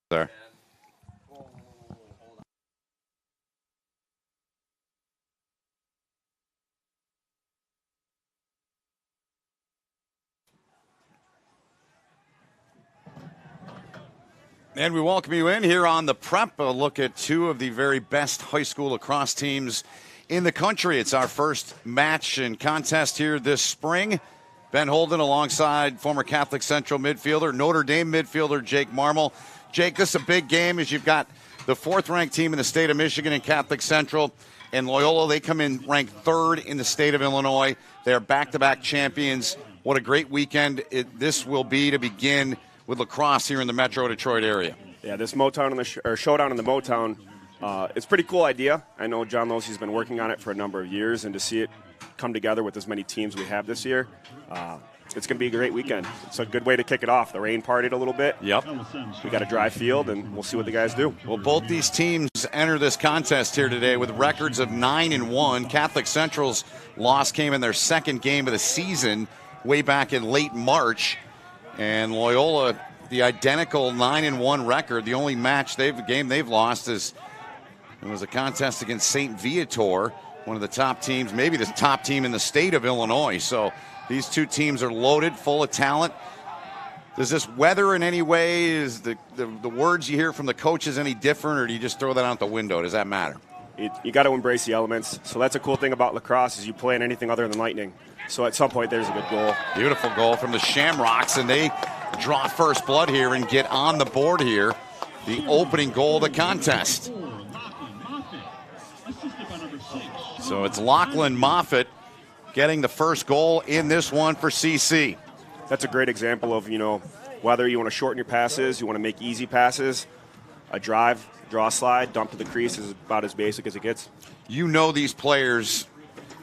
there. And we welcome you in here on the Prep. A look at two of the very best high school lacrosse teams in the country. It's our first match and contest here this spring. Ben Holden alongside former Catholic Central midfielder, Notre Dame midfielder Jake Marmol. Jake, this is a big game as you've got the fourth-ranked team in the state of Michigan in Catholic Central. And Loyola, they come in ranked third in the state of Illinois. They are back-to-back champions. What a great weekend this will be to begin with lacrosse here in the Metro Detroit area. Yeah, this Motown showdown in the Motown, it's a pretty cool idea. I know John Losey's been working on it for a number of years, and to see it come together with as many teams we have this year, it's going to be a great weekend. It's a good way to kick it off. The rain partied a little bit. Yep. We got a dry field, and we'll see what the guys do. Well, both these teams enter this contest here today with records of 9-1. Catholic Central's loss came in their second game of the season way back in late March. And Loyola, the identical 9-1 record. The only game they've lost was a contest against St. Viator, one of the top teams, maybe the top team in the state of Illinois. So these two teams are loaded, full of talent. Does this weather in any way, is the words you hear from the coaches any different, or do you just throw that out the window? Does that matter? You got to embrace the elements. So that's a cool thing about lacrosse is you play in anything other than lightning. So at some point, there's a good goal. Beautiful goal from the Shamrocks, and they draw first blood here and get on the board here. The opening goal of the contest. So it's Lachlan Moffitt getting the first goal in this one for CC. That's a great example of, whether you want to shorten your passes, you want to make easy passes, a drive, draw slide, dump to the crease is about as basic as it gets. You know these players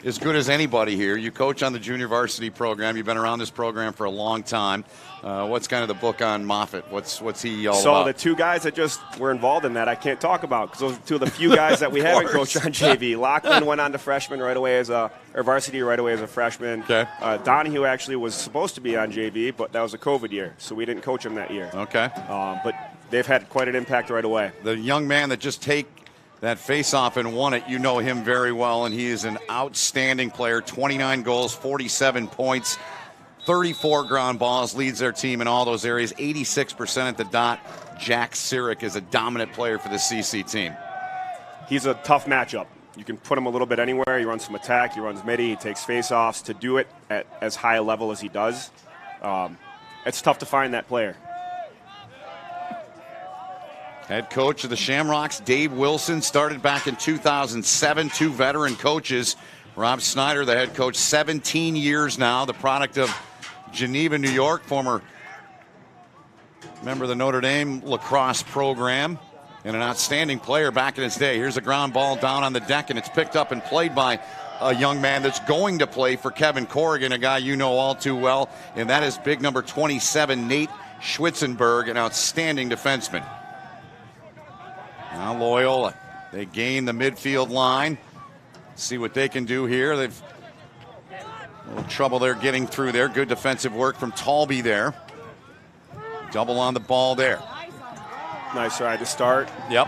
as good as anybody here. You coach on the junior varsity program. You've been around this program for a long time. What's kind of the book on Moffitt? What's he all about? So the two guys that just were involved in that I can't talk about because those are two of the few guys that we haven't coached on JV. Lachlan went on to freshman right away or varsity right away as a freshman. Okay. Donahue actually was supposed to be on JV, but that was a COVID year, so we didn't coach him that year. Okay. But they've had quite an impact right away. The young man that just take that face-off and won it, you know him very well, and he is an outstanding player. 29 goals, 47 points, 34 ground balls, leads their team in all those areas, 86% at the dot. Jack Sirik is a dominant player for the CC team. He's a tough matchup. You can put him a little bit anywhere. He runs some attack, he runs midi, he takes face-offs. To do it at as high a level as he does, it's tough to find that player. Head coach of the Shamrocks, Dave Wilson, started back in 2007. Two veteran coaches. Rob Snyder, the head coach, 17 years now, the product of Geneva, New York, former member of the Notre Dame lacrosse program, and an outstanding player back in his day. Here's a ground ball down on the deck, and it's picked up and played by a young man that's going to play for Kevin Corrigan, a guy you know all too well, and that is big number 27, Nate Schwitzenberg, an outstanding defenseman. Now Loyola, they gain the midfield line. See what they can do here. They've a little trouble there getting through there. Good defensive work from Talby there. Double on the ball there. Nice ride to start. Yep.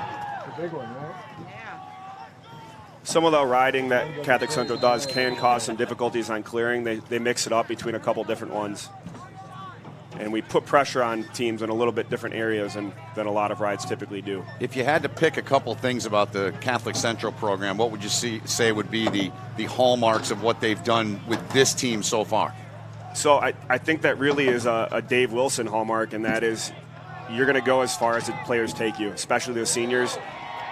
Big one, right? Some of the riding that Catholic Central does can cause some difficulties on clearing. They mix it up between a couple different ones. And we put pressure on teams in a little bit different areas than a lot of rides typically do. If you had to pick a couple things about the Catholic Central program, what would you say would be the hallmarks of what they've done with this team so far? So I think that really is a Dave Wilson hallmark, and that is you're going to go as far as the players take you, especially the seniors.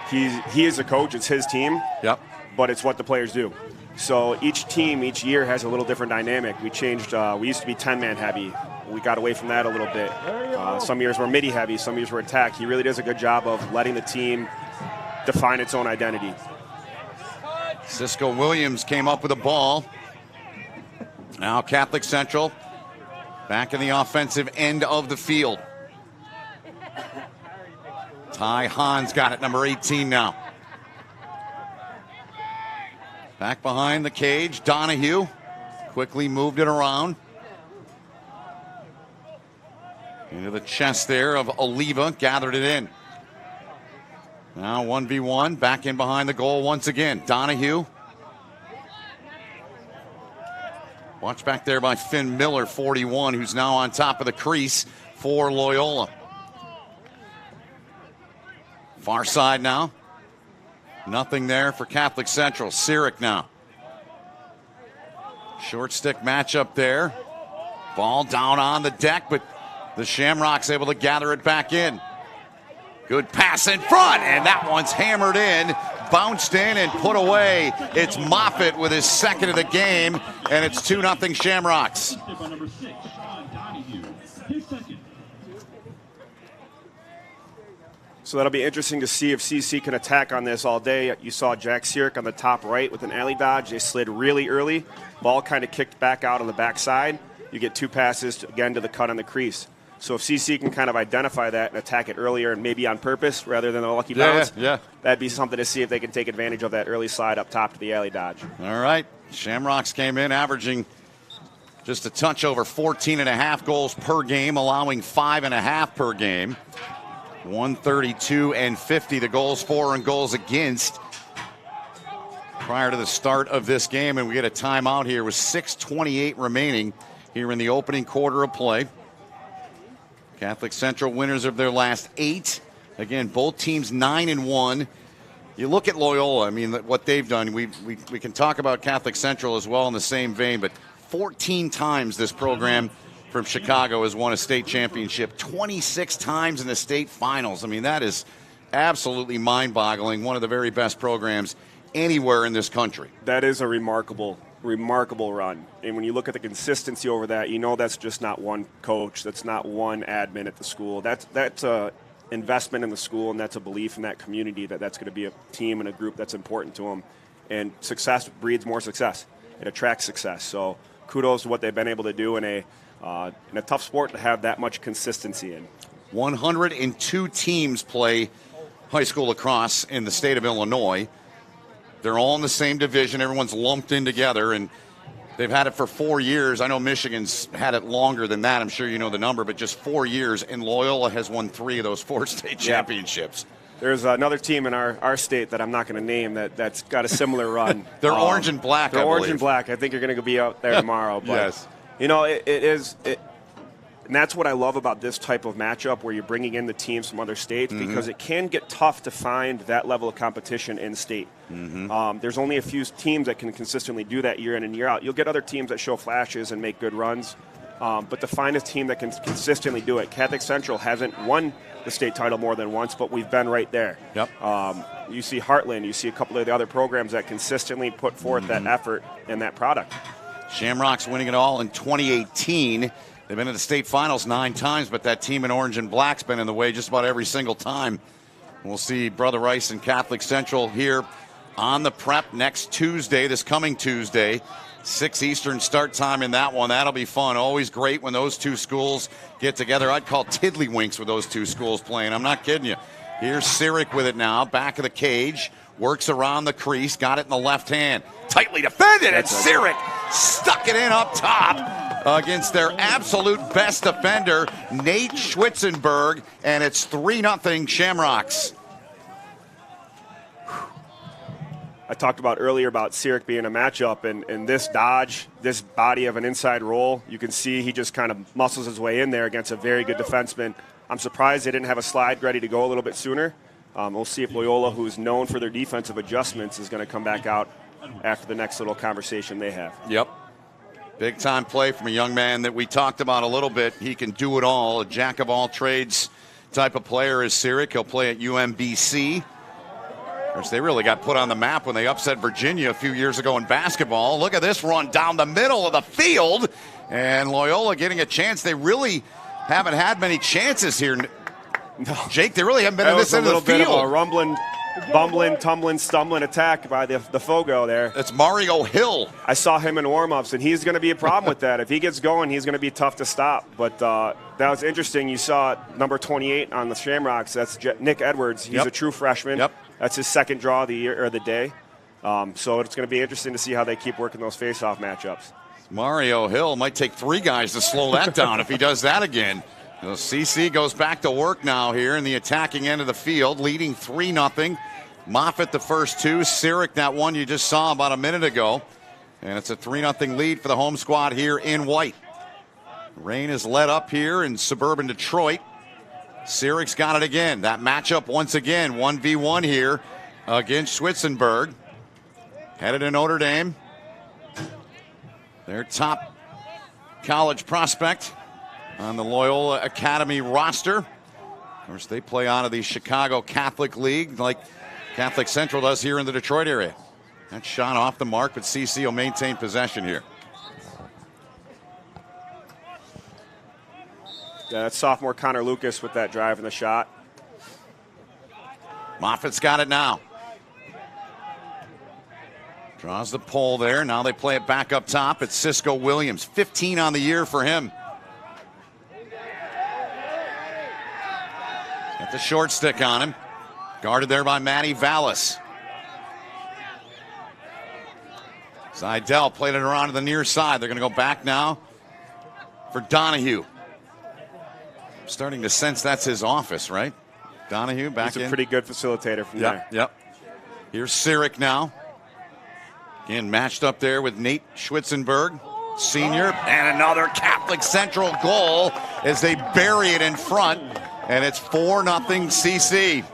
He is a coach. It's his team. Yep. But it's what the players do. So each team each year has a little different dynamic. We changed. We used to be 10-man heavy. We got away from that a little bit. Some years were midi heavy, some years were attack. He really does a good job of letting the team define its own identity. Cisco Williams came up with a ball. Now Catholic Central back in the offensive end of the field. Ty Hahn's got it, number 18 now. Back behind the cage, Donahue quickly moved it around. Into the chest there of Oliva, gathered it in. Now 1v1, back in behind the goal once again. Donahue. Watch back there by Finn Miller, 41, who's now on top of the crease for Loyola. Far side now. Nothing there for Catholic Central. Sirik now. Short stick matchup there. Ball down on the deck, but the Shamrocks able to gather it back in. Good pass in front, and that one's hammered in, bounced in and put away. It's Moffitt with his second of the game, and it's 2-0 Shamrocks. So that'll be interesting to see if CC can attack on this all day. You saw Jack Sirik on the top right with an alley dodge. They slid really early. Ball kind of kicked back out on the backside. You get 2 passes, again, to the cut on the crease. So if CC can kind of identify that and attack it earlier and maybe on purpose rather than a lucky bounce, that'd be something to see if they can take advantage of that early slide up top to the alley dodge. All right. Shamrocks came in averaging just a touch over 14.5 goals per game, allowing 5.5 per game. 132 and 50 the goals for and goals against prior to the start of this game. And we get a timeout here with 6:28 remaining here in the opening quarter of play. Catholic Central winners of their last 8. Again, both teams 9-1. You look at Loyola, I mean, what they've done. We can talk about Catholic Central as well in the same vein, but 14 times this program from Chicago has won a state championship, 26 times in the state finals. I mean, that is absolutely mind-boggling. One of the very best programs anywhere in this country. That is a remarkable run. And when you look at the consistency over that, you know that's just not one coach. That's not one admin at the school. That's a investment in the school, and that's a belief in that community that's going to be a team and a group that's important to them. And success breeds more success. It attracts success. So kudos to what they've been able to do in a tough sport to have that much consistency in. 102 teams play high school lacrosse in the state of Illinois. They're all in the same division. Everyone's lumped in together, and they've had it for 4 years. I know Michigan's had it longer than that. I'm sure you know the number, but just 4 years, and Loyola has won 3 of those 4 state championships. There's another team in our state that I'm not going to name that's got a similar run. They're orange and black, They're orange and black. I think you're going to be out there tomorrow. But, yes. You know, it is and that's what I love about this type of matchup where you're bringing in the teams from other states because it can get tough to find that level of competition in state. There's only a few teams that can consistently do that year in and year out. You'll get other teams that show flashes and make good runs, but to find a team that can consistently do it, Catholic Central hasn't won the state title more than once, but we've been right there. Yep. You see Heartland, you see a couple of the other programs that consistently put forth that effort and that product. Shamrocks winning it all in 2018. They've been in the state finals 9 times, but that team in orange and black's been in the way just about every single time. We'll see Brother Rice and Catholic Central here on the prep next Tuesday, this coming Tuesday. 6 Eastern start time in that one. That'll be fun. Always great when those two schools get together. I'd call tiddlywinks with those two schools playing. I'm not kidding you. Here's Sirik with it now, back of the cage. Works around the crease, got it in the left hand. Tightly defended, and Sirik stuck it in up top against their absolute best defender, Nate Schwitzenberg, and it's 3-0 Shamrocks. I talked about earlier about Sirik being a matchup, and this dodge, this body of an inside roll, you can see he just kind of muscles his way in there against a very good defenseman. I'm surprised they didn't have a slide ready to go a little bit sooner. We'll see if Loyola, who's known for their defensive adjustments, is going to come back out after the next little conversation they have. Yep. Big-time play from a young man that we talked about a little bit. He can do it all, a jack-of-all-trades type of player is Sirik. He'll play at UMBC. Of course, they really got put on the map when they upset Virginia a few years ago in basketball. Look at this run down the middle of the field, and Loyola getting a chance. They really haven't had many chances here. No. Jake, they really haven't been in this end of the field. Bit of a rumbling, bumbling, tumbling, stumbling attack by the Fogo there. It's Mario Hill. I saw him in warm-ups, and he's going to be a problem with that. If he gets going, he's going to be tough to stop. But that was interesting. You saw number 28 on the Shamrocks. That's Nick Edwards. He's a true freshman. Yep. That's his second draw of the year or the day. So it's going to be interesting to see how they keep working those face-off matchups. Mario Hill might take 3 guys to slow that down if he does that again. So CC goes back to work now here in the attacking end of the field, leading 3-0. Moffitt the first two. Sirik, that one you just saw about a minute ago. And it's a 3-0 lead for the home squad here in white. Rain is let up here in suburban Detroit. Sirik's got it again. That matchup once again, 1v1 here against Schwitzenberg. Headed to Notre Dame. Their top college prospect on the Loyola Academy roster. Of course, they play out of the Chicago Catholic League like Catholic Central does here in the Detroit area. That shot off the mark, but CC will maintain possession here. Yeah, that's sophomore Connor Lucas with that drive and the shot. Moffitt's got it now. Draws the pole there. Now they play it back up top. It's Cisco Williams. 15 on the year for him. Got the short stick on him. Guarded there by Matty Vallis. Seidel played it around to the near side. They're going to go back now for Donahue. I'm starting to sense that's his office, right? Donahue back in. He's a pretty good facilitator from there. Yep. Here's Sirik now. Again, matched up there with Nate Schwitzenberg, senior. And another Catholic Central goal as they bury it in front. And it's 4-0 CC.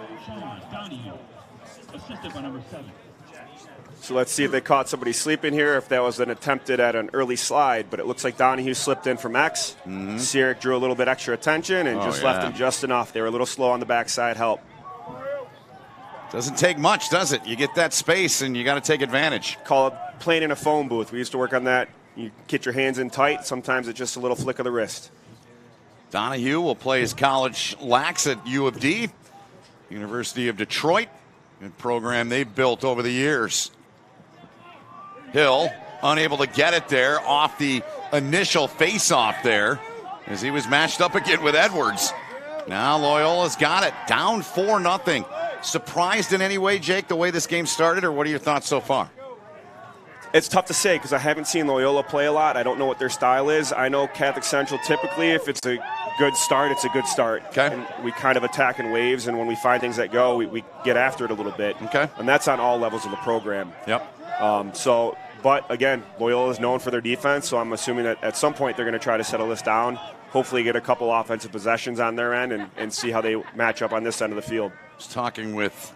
So let's see if they caught somebody sleeping here, if that was an attempted at an early slide. But it looks like Donahue slipped in from X. Sirik drew a little bit extra attention and left him just enough. They were a little slow on the backside. Help. Doesn't take much, does it? You get that space and you got to take advantage. Call it playing in a phone booth. We used to work on that. You get your hands in tight. Sometimes it's just a little flick of the wrist. Donahue will play his college lax at U of D, University of Detroit. Good program they've built over the years. Hill unable to get it there off the initial face-off there as he was matched up again with Edwards. Now Loyola's got it. Down 4-0. Surprised in any way, Jake, the way this game started, or what are your thoughts so far? It's tough to say because I haven't seen Loyola play a lot. I don't know what their style is. I know Catholic Central typically, if it's a good start, it's a good start. Okay. And we kind of attack in waves, and when we find things that go, we get after it a little bit. Okay. And that's on all levels of the program. Yep. But again, Loyola is known for their defense, so I'm assuming that at some point they're going to try to settle this down, hopefully get a couple offensive possessions on their end and see how they match up on this end of the field. I was talking with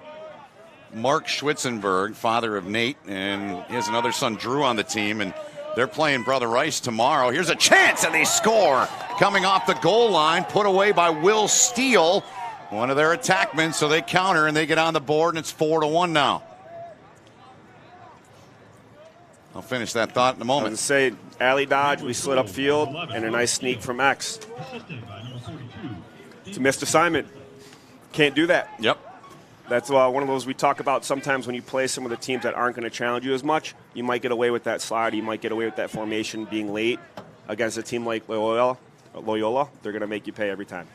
Mark Schwitzenberg, father of Nate, and he has another son, Drew, on the team, and they're playing Brother Rice tomorrow. Here's a chance, and they score. Coming off the goal line, put away by Will Steele, one of their attackmen, so they counter, and they get on the board, and it's 4-1 now. I'll finish that thought in a moment. I was going to say, alley dodge, we slid up field, and a nice sneak from X. It's a missed assignment. Can't do that. Yep. That's one of those we talk about sometimes when you play some of the teams that aren't going to challenge you as much. You might get away with that slide. You might get away with that formation being late against a team like Loyola. They're going to make you pay every time.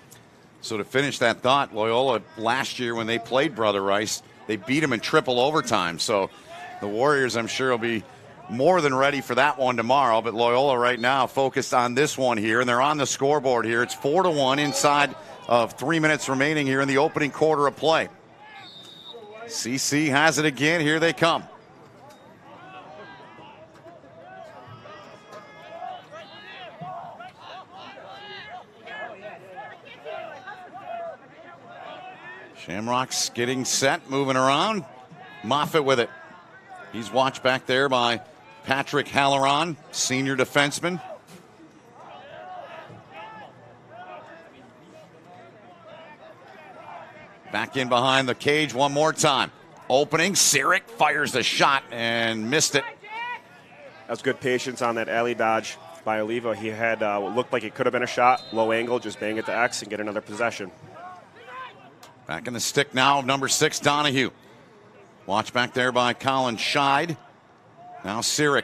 So to finish that thought, Loyola last year when they played Brother Rice, they beat them in triple overtime. So the Warriors, I'm sure, will be more than ready for that one tomorrow. But Loyola right now focused on this one here, and they're on the scoreboard here. It's 4-1 inside of 3 minutes remaining here in the opening quarter of play. CC has it again. Here they come. Shamrocks getting set, moving around. Moffitt with it. He's watched back there by Patrick Halloran, senior defenseman. Back in behind the cage one more time. Opening, Sirik fires the shot and missed it. That's good patience on that alley dodge by Oliva. He had what looked like it could have been a shot, low angle, just bang it to X and get another possession. Back in the stick now, number 6, Donahue. Watch back there by Colin Scheid. Now Sirik.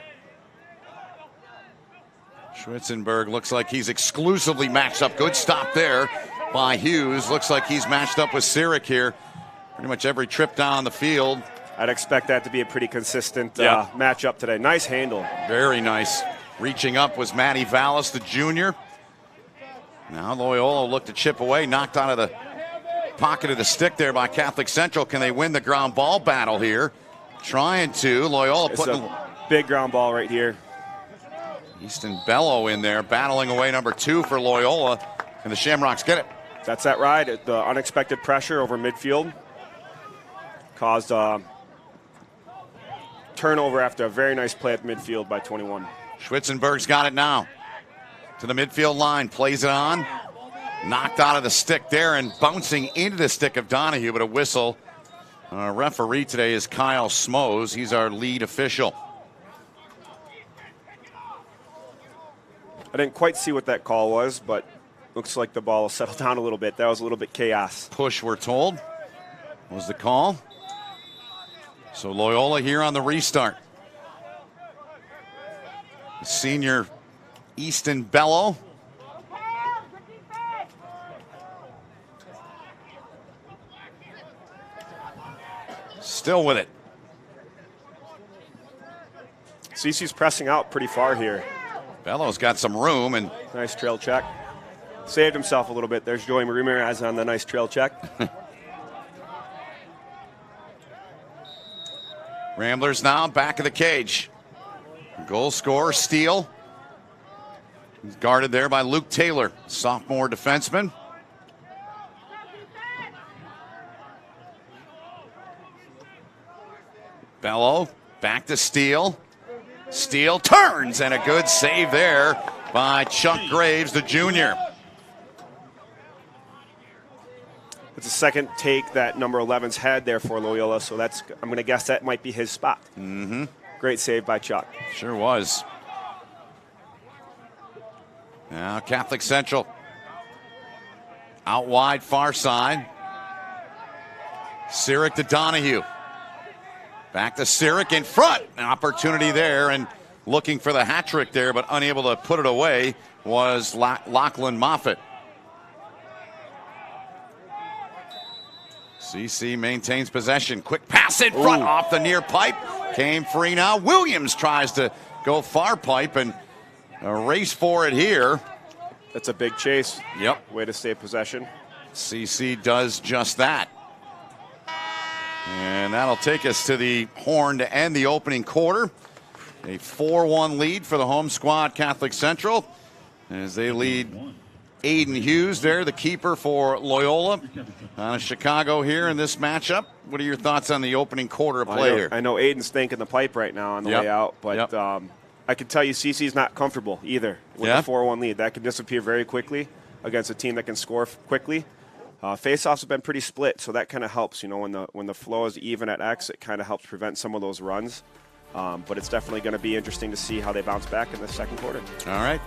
Schwitzenberg looks like he's exclusively matched up. Good stop there by Hughes. Looks like he's matched up with Sirik here pretty much every trip down the field. I'd expect that to be a pretty consistent matchup today. Nice handle. Very nice. Reaching up was Matty Vallis, the junior. Now Loyola looked to chip away, knocked out of the pocket of the stick there by Catholic Central. Can they win the ground ball battle here? Trying to. Loyola It's putting a big ground ball right here. Easton Bello in there, battling away number 2 for Loyola, and the Shamrocks get it. That's that ride. The unexpected pressure over midfield caused turnover after a very nice play at midfield by 21. Schwitzenberg's got it now. To the midfield line, plays it on. Knocked out of the stick there and bouncing into the stick of Donahue, but a whistle. Our referee today is Kyle Smoes. He's our lead official. I didn't quite see what that call was, but looks like the ball will settle down a little bit. That was a little bit chaos. Push, we're told, was the call. So Loyola here on the restart. Senior Easton Bello. Still with it. CC's pressing out pretty far here. Bello's got some room and nice trail check. Saved himself a little bit. There's Joey Ramirez on the nice trail check. Ramblers now back of the cage. Goal scorer, Steele. He's guarded there by Luke Taylor, sophomore defenseman. Bello back to Steele. Steele turns, and a good save there by Chuck Graves, the junior. It's a second take that number 11's had there for Loyola, so that's, I'm going to guess that might be his spot. Mm-hmm. Great save by Chuck. Sure was. Now Catholic Central out wide, far side. Sirik to Donahue. Back to Sirik in front. An opportunity there, and looking for the hat trick there, but unable to put it away was Lachlan Moffitt. CC maintains possession. Quick pass in front. Ooh. Off the near pipe. Came free now. Williams tries to go far pipe, and a race for it here. That's a big chase. Yep. Way to save possession. CC does just that. And that'll take us to the horn to end the opening quarter. A 4-1 lead for the home squad, Catholic Central, as they lead Aiden Hughes there, the keeper for Loyola, out of Chicago here in this matchup. What are your thoughts on the opening quarter of play here? I know Aiden's thinking the pipe right now on the way out, but I can tell you CC's not comfortable either with a 4-1 lead. That can disappear very quickly against a team that can score quickly. Face-offs have been pretty split, so that kind of helps. You know, when the flow is even at X, it kind of helps prevent some of those runs. But it's definitely going to be interesting to see how they bounce back in the second quarter. All right.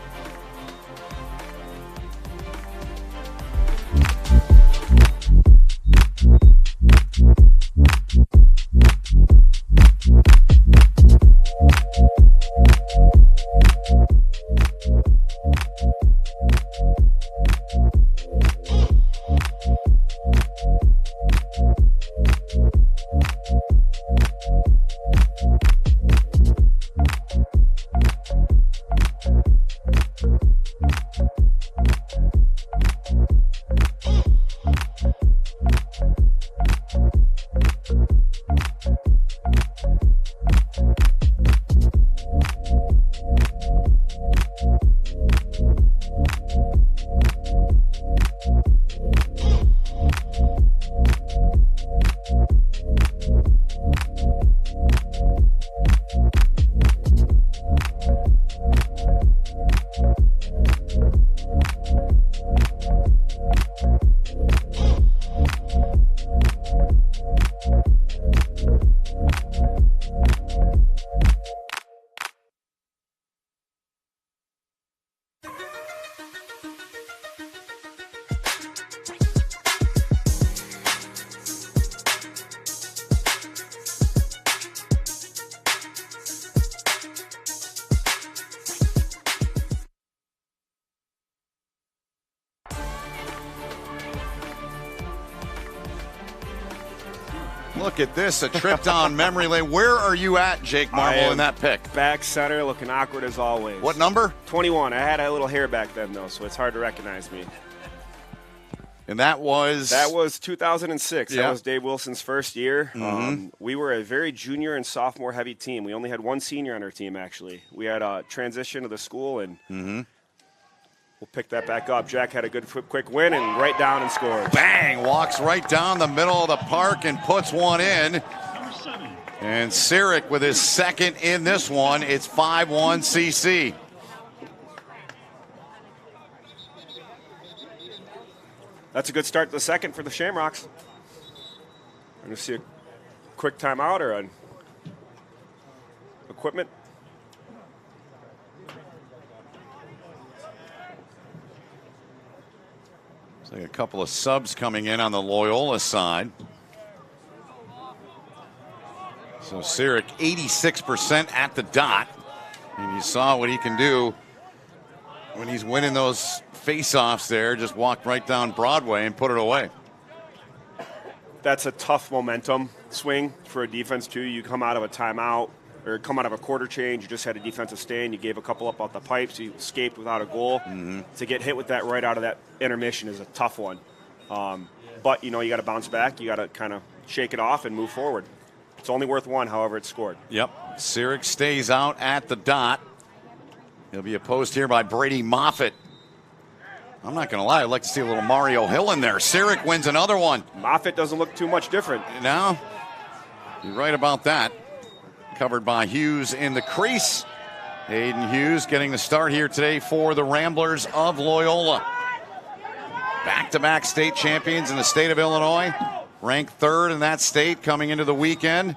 Look at this, a trip down memory lane. Where are you at, Jake Marble, in that pick? Back center, looking awkward as always. What number? 21. I had a little hair back then, though, so it's hard to recognize me. And that was? That was 2006. Yeah. That was Dave Wilson's first year. We were a very junior and sophomore heavy team. We only had one senior on our team, actually. We had a transition to the school, and we'll pick that back up. Jack had a good quick win and right down and scored. Bang! Walks right down the middle of the park and puts one in. And Sirik with his second in this one. It's 5-1 CC. That's a good start to the second for the Shamrocks. I'm going to see a quick timeout or an equipment. Looks like a couple of subs coming in on the Loyola side. So Sirik 86% at the dot. And you saw what he can do when he's winning those face-offs there. Just walked right down Broadway and put it away. That's a tough momentum swing for a defense, too. You come out of a timeout or come out of a quarter change. You just had a defensive stand. You gave a couple up out the pipes. You escaped without a goal. To get hit with that right out of that intermission is a tough one. But, you know, you got to bounce back. You got to kind of shake it off and move forward. It's only worth one, however it's scored. Yep. Sirik stays out at the dot. He'll be opposed here by Brady Moffitt. I'm not going to lie. I'd like to see a little Mario Hill in there. Sirik wins another one. Moffitt doesn't look too much different. No, you're right about that. Covered by Hughes in the crease. Hayden Hughes getting the start here today for the Ramblers of Loyola. Back-to-back state champions in the state of Illinois. Ranked third in that state coming into the weekend.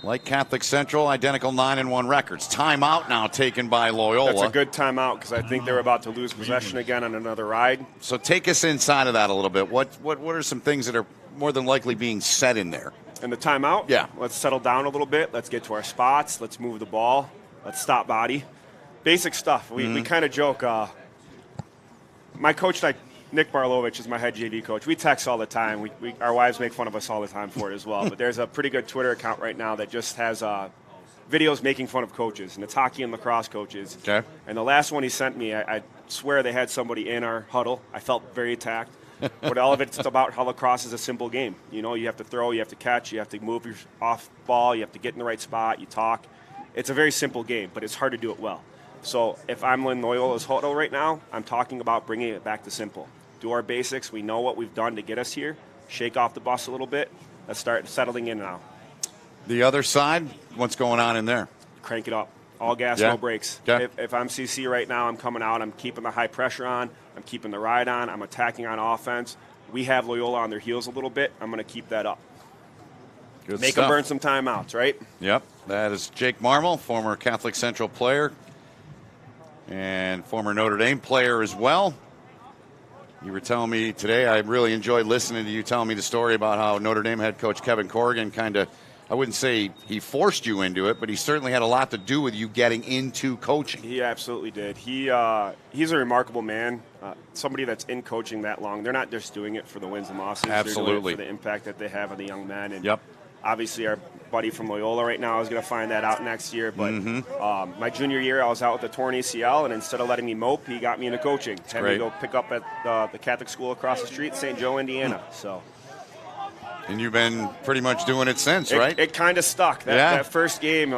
Like Catholic Central, identical 9-1 records. Timeout now taken by Loyola. That's a good timeout because I think they're about to lose possession again on another ride. So take us inside of that a little bit. What are some things that are more than likely being said in there? In the timeout? Yeah. Let's settle down a little bit. Let's get to our spots. Let's move the ball. Let's stop body. Basic stuff. We kind of joke. My coach, Nick Barlovich, is my head JV coach. We text all the time. Our wives make fun of us all the time for it as well. But there's a pretty good Twitter account right now that just has videos making fun of coaches, and it's hockey and lacrosse coaches. Okay. And the last one he sent me, I swear they had somebody in our huddle. I felt very attacked. But all of it's about how lacrosse is a simple game. You know, you have to throw, you have to catch, you have to move your off ball, you have to get in the right spot, you talk. It's a very simple game, but it's hard to do it well. So if I'm in Loyola's huddle right now, I'm talking about bringing it back to simple. Do our basics. We know what we've done to get us here. Shake off the bus a little bit. Let's start settling in now. The other side, what's going on in there? Crank it up. All gas, no brakes. Okay. If I'm CC right now, I'm coming out. I'm keeping the high pressure on. I'm keeping the ride on. I'm attacking on offense. We have Loyola on their heels a little bit. I'm going to keep that up. Good Make stuff. them burn some timeouts, right? Yep. That is Jake Marmol, former Catholic Central player and former Notre Dame player as well. You were telling me today, I really enjoyed listening to you telling me the story about how Notre Dame head coach Kevin Corrigan kind of, I wouldn't say he forced you into it, but he certainly had a lot to do with you getting into coaching. He absolutely did. He's a remarkable man, somebody that's in coaching that long. They're not just doing it for the wins and losses. Absolutely. They're doing it for the impact that they have on the young men. And Yep. obviously our buddy from Loyola right now is going to find that out next year. But my junior year, I was out with a torn ACL, and instead of letting me mope, he got me into coaching. Had me go pick up at the Catholic school across the street, St. Joe, Indiana. So. And you've been pretty much doing it since, right? It kind of stuck. That first game,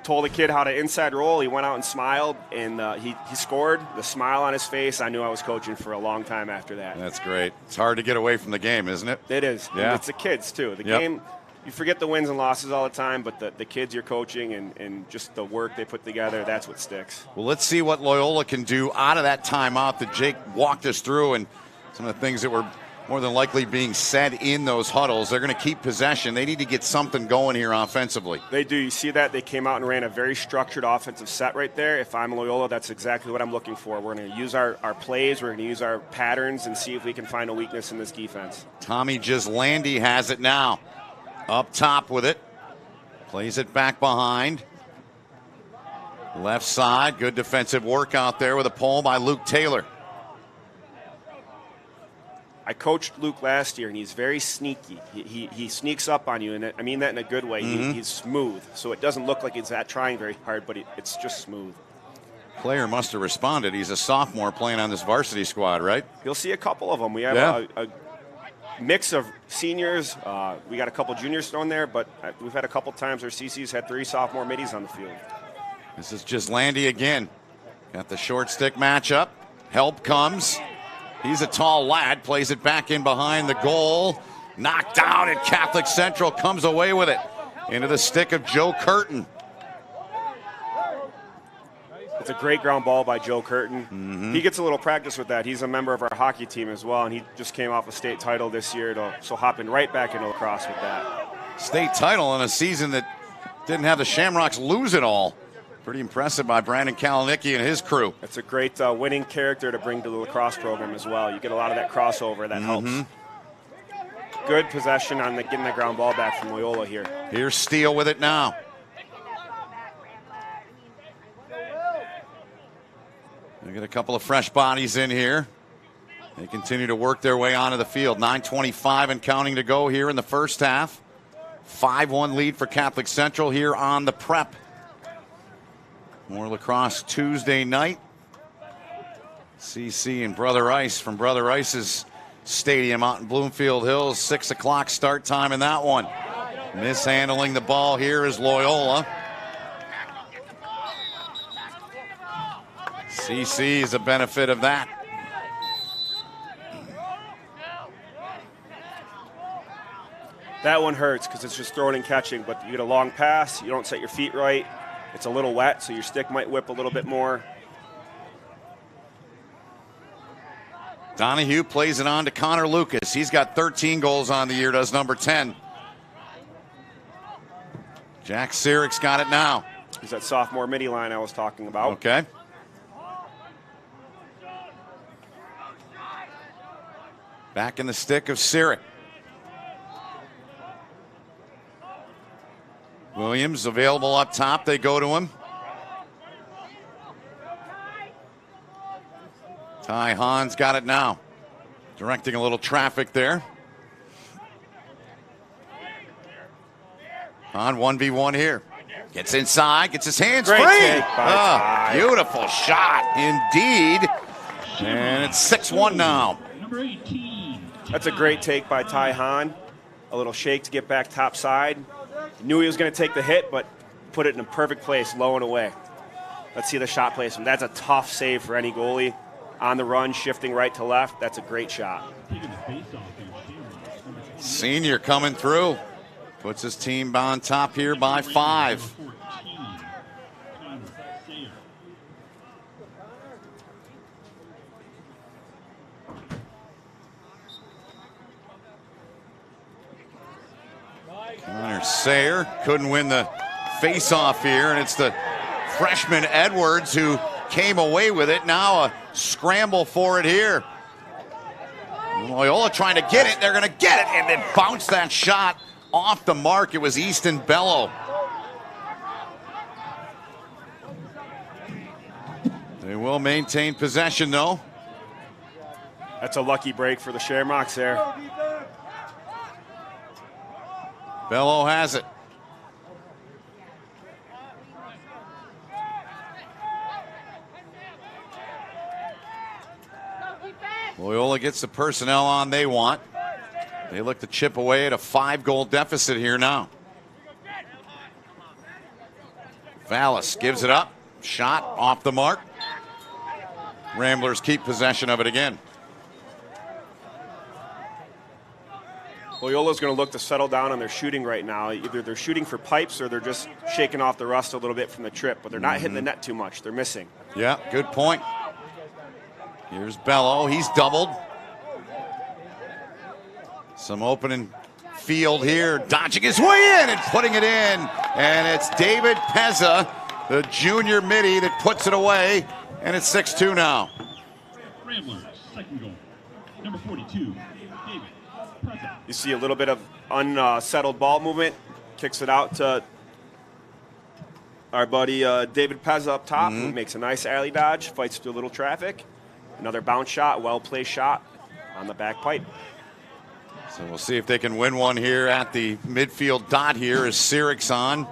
told a kid how to inside roll. He went out and smiled, and he scored. The smile on his face, I knew I was coaching for a long time after that. That's great. It's hard to get away from the game, isn't it? It is. Yeah. And it's the kids, too. The game, you forget the wins and losses all the time, but the kids you're coaching and just the work they put together, that's what sticks. Well, let's see what Loyola can do out of that timeout that Jake walked us through and some of the things that were more than likely being said in those huddles. They're going to keep possession. They need to get something going here offensively. They do. You see that? They came out and ran a very structured offensive set right there. If I'm Loyola, that's exactly what I'm looking for. We're going to use our plays. We're going to use our patterns and see if we can find a weakness in this defense. Tommy Gislandi has it now. Up top with it. Plays it back behind. Left side. Good defensive work out there with a pull by Luke Taylor. I coached Luke last year, and he's very sneaky. He sneaks up on you, and I mean that in a good way. He's smooth, so it doesn't look like he's trying very hard, but it's just smooth. Player must have responded. He's a sophomore playing on this varsity squad, right? You'll see a couple of them. We have a mix of seniors. We got a couple juniors thrown there, but we've had a couple times where CC's had 3 sophomore middies on the field. This is just Landy again. Got the short stick matchup. Help comes. He's a tall lad, plays it back in behind the goal. Knocked down, and Catholic Central comes away with it into the stick of Joe Curtin. It's a great ground ball by Joe Curtin. He gets a little practice with that. He's a member of our hockey team as well, and he just came off a state title this year, so hopping right back into lacrosse with that. State title in a season that didn't have the Shamrocks lose it all. Pretty impressive by Brandon Kalanick and his crew. It's a great winning character to bring to the lacrosse program as well. You get a lot of that crossover. That helps. Good possession on getting the ground ball back from Loyola here. Here's Steele with it now. They get a couple of fresh bodies in here. They continue to work their way onto the field. 9:25 and counting to go here in the first half. 5-1 lead for Catholic Central here on the Prep. More lacrosse Tuesday night. CC and Brother Ice from Brother Ice's stadium out in Bloomfield Hills. 6 o'clock start time in that one. Mishandling the ball here is Loyola. CC is a benefit of that. That one hurts because it's just throwing and catching, but you get a long pass, you don't set your feet right. It's a little wet, so your stick might whip a little bit more. Donahue plays it on to Connor Lucas. He's got 13 goals on the year, does number 10. Jack Sirick's got it now. He's that sophomore midi line I was talking about. Okay. Back in the stick of Sirick. Williams available up top. They go to him. Ty Hahn's got it now. Directing a little traffic there. Hahn 1v1 here. Gets inside, gets his hands Great free. take by Ty. Beautiful shot indeed. And it's 6-1 now. Number 18. That's a great take by Ty Hahn. A little shake to get back top side. Knew he was going to take the hit, but put it in a perfect place, low and away. Let's see the shot placement. That's a tough save for any goalie. On the run, shifting right to left. That's a great shot. Senior coming through. Puts his team on top here by 5. Connor Sayer couldn't win the face-off here, and it's the freshman Edwards who came away with it. Now a scramble for it here. Loyola trying to get it. They're going to get it, and then bounce that shot off the mark. It was Easton Bello. They will maintain possession, though. That's a lucky break for the Shamrocks there. Bello has it. Loyola gets the personnel on they want. They look to chip away at a 5-goal deficit here now. Vallis gives it up. Shot off the mark. Ramblers keep possession of it again. Loyola's going to look to settle down on their shooting right now. Either they're shooting for pipes or they're just shaking off the rust a little bit from the trip, but they're not hitting the net too much. They're missing. Yeah, good point. Here's Bello. He's doubled. Some opening field here. Dodging his way in and putting it in. And it's David Pezza, the junior midi, that puts it away. And it's 6-2 now. Ramblers, second goal. Number 42, David Pezza. You see a little bit of unsettled ball movement. Kicks it out to our buddy David Pezza up top, who makes a nice alley dodge, fights through a little traffic. Another bounce shot, well-placed shot. on the back pipe. So we'll see if they can win one here at the midfield dot here as Sirik's on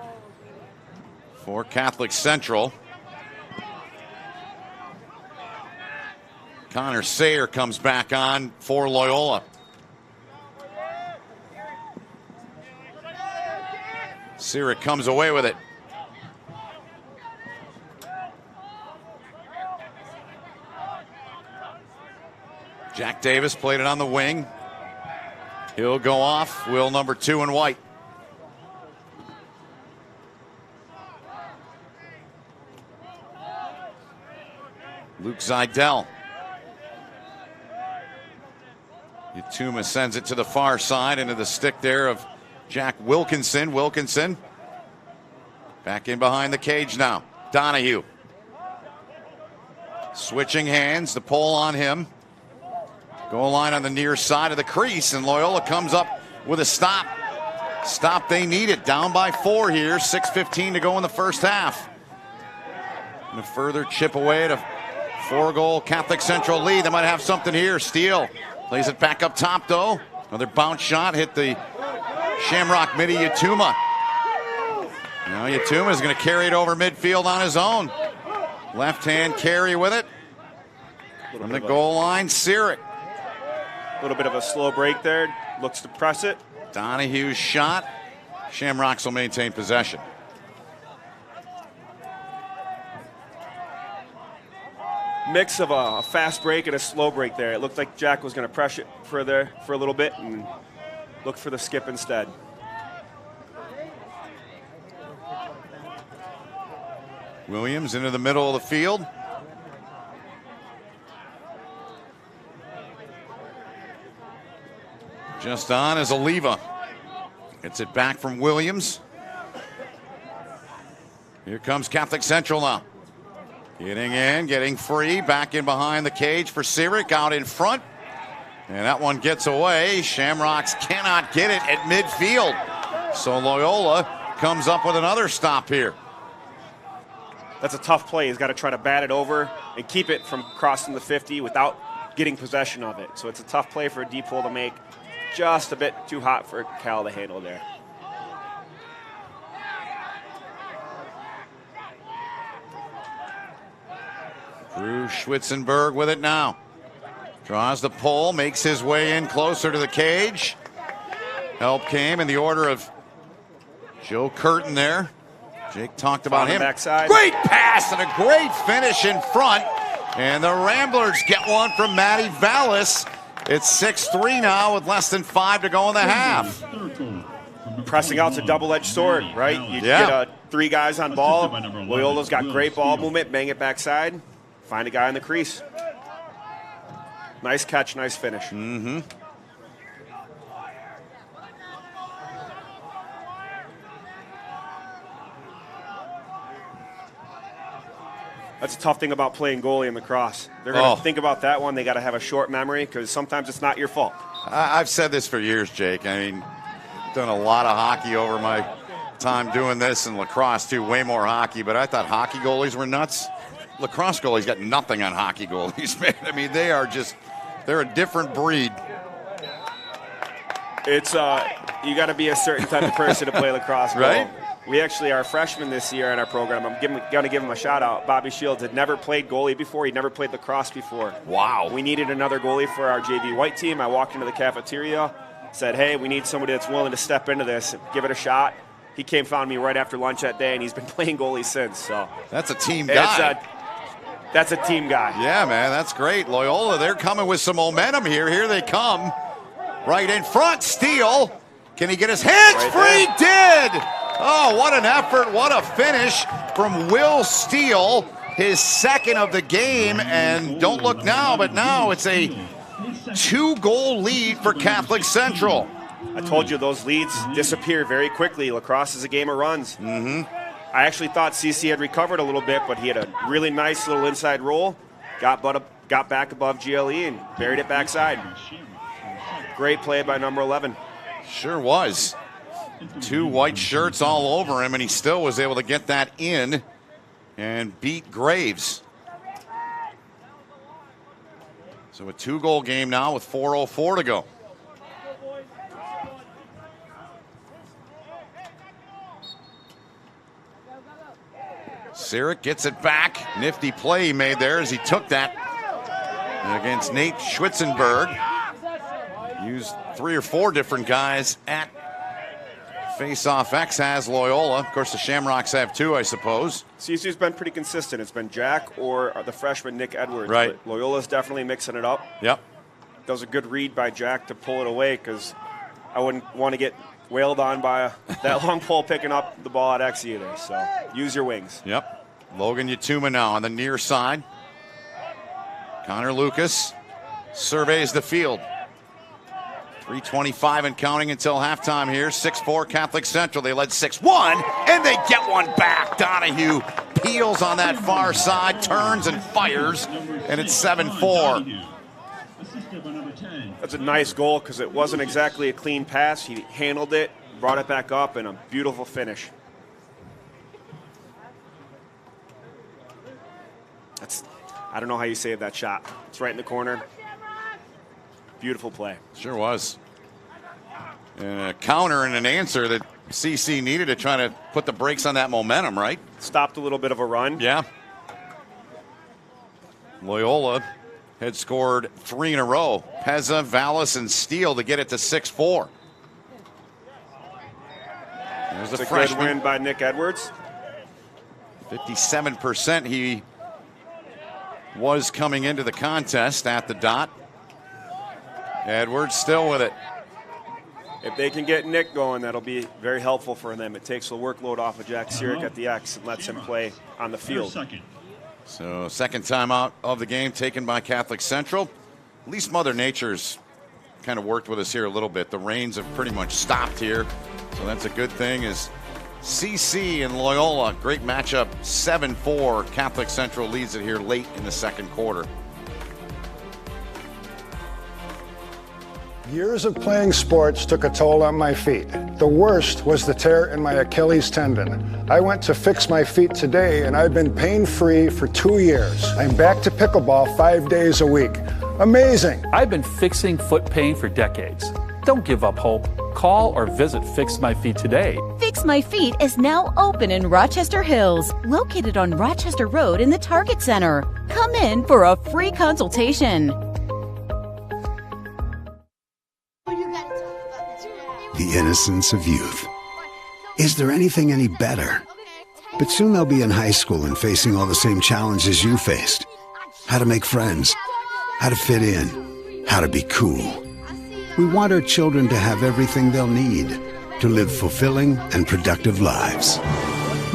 for Catholic Central. Connor Sayer comes back on for Loyola. Sirik comes away with it. Jack Davis played it on the wing. He'll go off. Will number 2 in white. Luke Zidell. Yatuma sends it to the far side into the stick there of Jack Wilkinson. Wilkinson back in behind the cage now. Donahue. Switching hands. The pull on him. Goal line on the near side of the crease, and Loyola comes up with a stop. Stop they need it. Down by 4 here. 6:15 to go in the first half. And a further chip away at a 4-goal Catholic Central lead. They might have something here. Steele plays it back up top, though. Another bounce shot hit the Shamrock midi Yatuma. Now Yatuma is going to carry it over midfield on his own. Left-hand carry with it. From the goal line, Sirik. A little bit of a slow break there. Looks to press it. Donahue's shot. Shamrocks will maintain possession. Mix of a fast break and a slow break there. It looked like Jack was going to press it further for a little bit and look for the skip instead. Williams into the middle of the field. Just on is Oliva. Gets it back from Williams. Here comes Catholic Central now. Getting in, getting free. Back in behind the cage for Sirik. Out in front. And that one gets away. Shamrocks cannot get it at midfield. So Loyola comes up with another stop here. That's a tough play. He's got to try to bat it over and keep it from crossing the 50 without getting possession of it. So it's a tough play for a deep hole to make. Just a bit too hot for Cal to handle there. Drew Schwitzenberg with it now. Draws the pole, makes his way in closer to the cage. Help came in the order of Joe Curtin there. Jake talked about him. Backside. Great pass and a great finish in front. And the Ramblers get one from Matty Vallis. It's 6-3 now with less than 5 to go in the half. Pressing out's a double-edged sword, right? You get 3 guys on ball. Loyola's got great ball movement. Bang it backside. Find a guy in the crease. Nice catch, nice finish. Mm-hmm. That's a tough thing about playing goalie in lacrosse. They're going to think about that one. They got to have a short memory because sometimes it's not your fault. I've said this for years, Jake. I mean, done a lot of hockey over my time doing this, and lacrosse too, way more hockey. But I thought hockey goalies were nuts. Lacrosse goalies got nothing on hockey goalies, man. I mean, they're a different breed. It's you got to be a certain type of person to play lacrosse, right? We actually, our freshman this year in our program, I'm going to give him a shout out. Bobby Shields had never played goalie before. He'd never played lacrosse before. Wow. We needed another goalie for our JV white team. I walked into the cafeteria, said, hey, we need somebody that's willing to step into this and give it a shot. He came, found me right after lunch that day, and he's been playing goalie since. So that's a team guy. That's a team guy. Yeah, man, that's great. Loyola, they're coming with some momentum here. Here they come. Right in front, Steele. Can he get his hands free? Did! Oh, what an effort. What a finish from Will Steele. His second of the game. And don't look now, but now it's a 2-goal lead for Catholic Central. I told you those leads disappear very quickly. Lacrosse is a game of runs. Mm-hmm. I actually thought CC had recovered a little bit, but he had a really nice little inside roll, got back above GLE and buried it backside. Great play by number 11. Sure was. 2 white shirts all over him, and he still was able to get that in and beat Graves. So a 2-goal game now with 4:04 to go. Sirik gets it back. Nifty play he made there as he took that against Nate Schwitzenberg. Used 3 or 4 different guys at face-off X has Loyola. Of course, the Shamrocks have 2, I suppose. CC's been pretty consistent. It's been Jack or the freshman Nick Edwards. Right. But Loyola's definitely mixing it up. Yep. That was a good read by Jack to pull it away because I wouldn't want to get wailed on by that long pole picking up the ball at X either. So use your wings. Yep. Logan Yatuma now on the near side. Connor Lucas surveys the field. 3:25 and counting until halftime here. 6-4 Catholic Central. They led 6-1, and they get one back. Donahue peels on that far side, turns and fires, and it's 7-4. That's a nice goal because it wasn't exactly a clean pass. He handled it, brought it back up, and a beautiful finish. I don't know how you save that shot. It's right in the corner. Beautiful play. Sure was. And a counter and an answer that CC needed to try to put the brakes on that momentum, right? Stopped a little bit of a run. Yeah. Loyola had scored 3 in a row. Pezza, Vallis, and Steele to get it to 6-4. There's the freshman. Good win by Nick Edwards. 57% he was coming into the contest at the dot. Edwards still with it. If they can get Nick going, that'll be very helpful for them. It takes the workload off of Jack Sirik at the X and lets him play on the field. So second time out of the game taken by Catholic Central. At least Mother Nature's kind of worked with us here a little bit. The rains have pretty much stopped here. So that's a good thing. As CC and Loyola, great matchup, 7-4. Catholic Central leads it here late in the second quarter. Years of playing sports took a toll on my feet. The worst was the tear in my Achilles tendon. I went to Fix My Feet today, and I've been pain-free for 2 years. I'm back to pickleball 5 days a week. Amazing! I've been fixing foot pain for decades. Don't give up hope. Call or visit Fix My Feet today. Fix My Feet is now open in Rochester Hills, located on Rochester Road in the Target Center. Come in for a free consultation. The innocence of youth. Is there anything any better? But soon they'll be in high school and facing all the same challenges you faced. How to make friends, how to fit in, how to be cool. We want our children to have everything they'll need to live fulfilling and productive lives.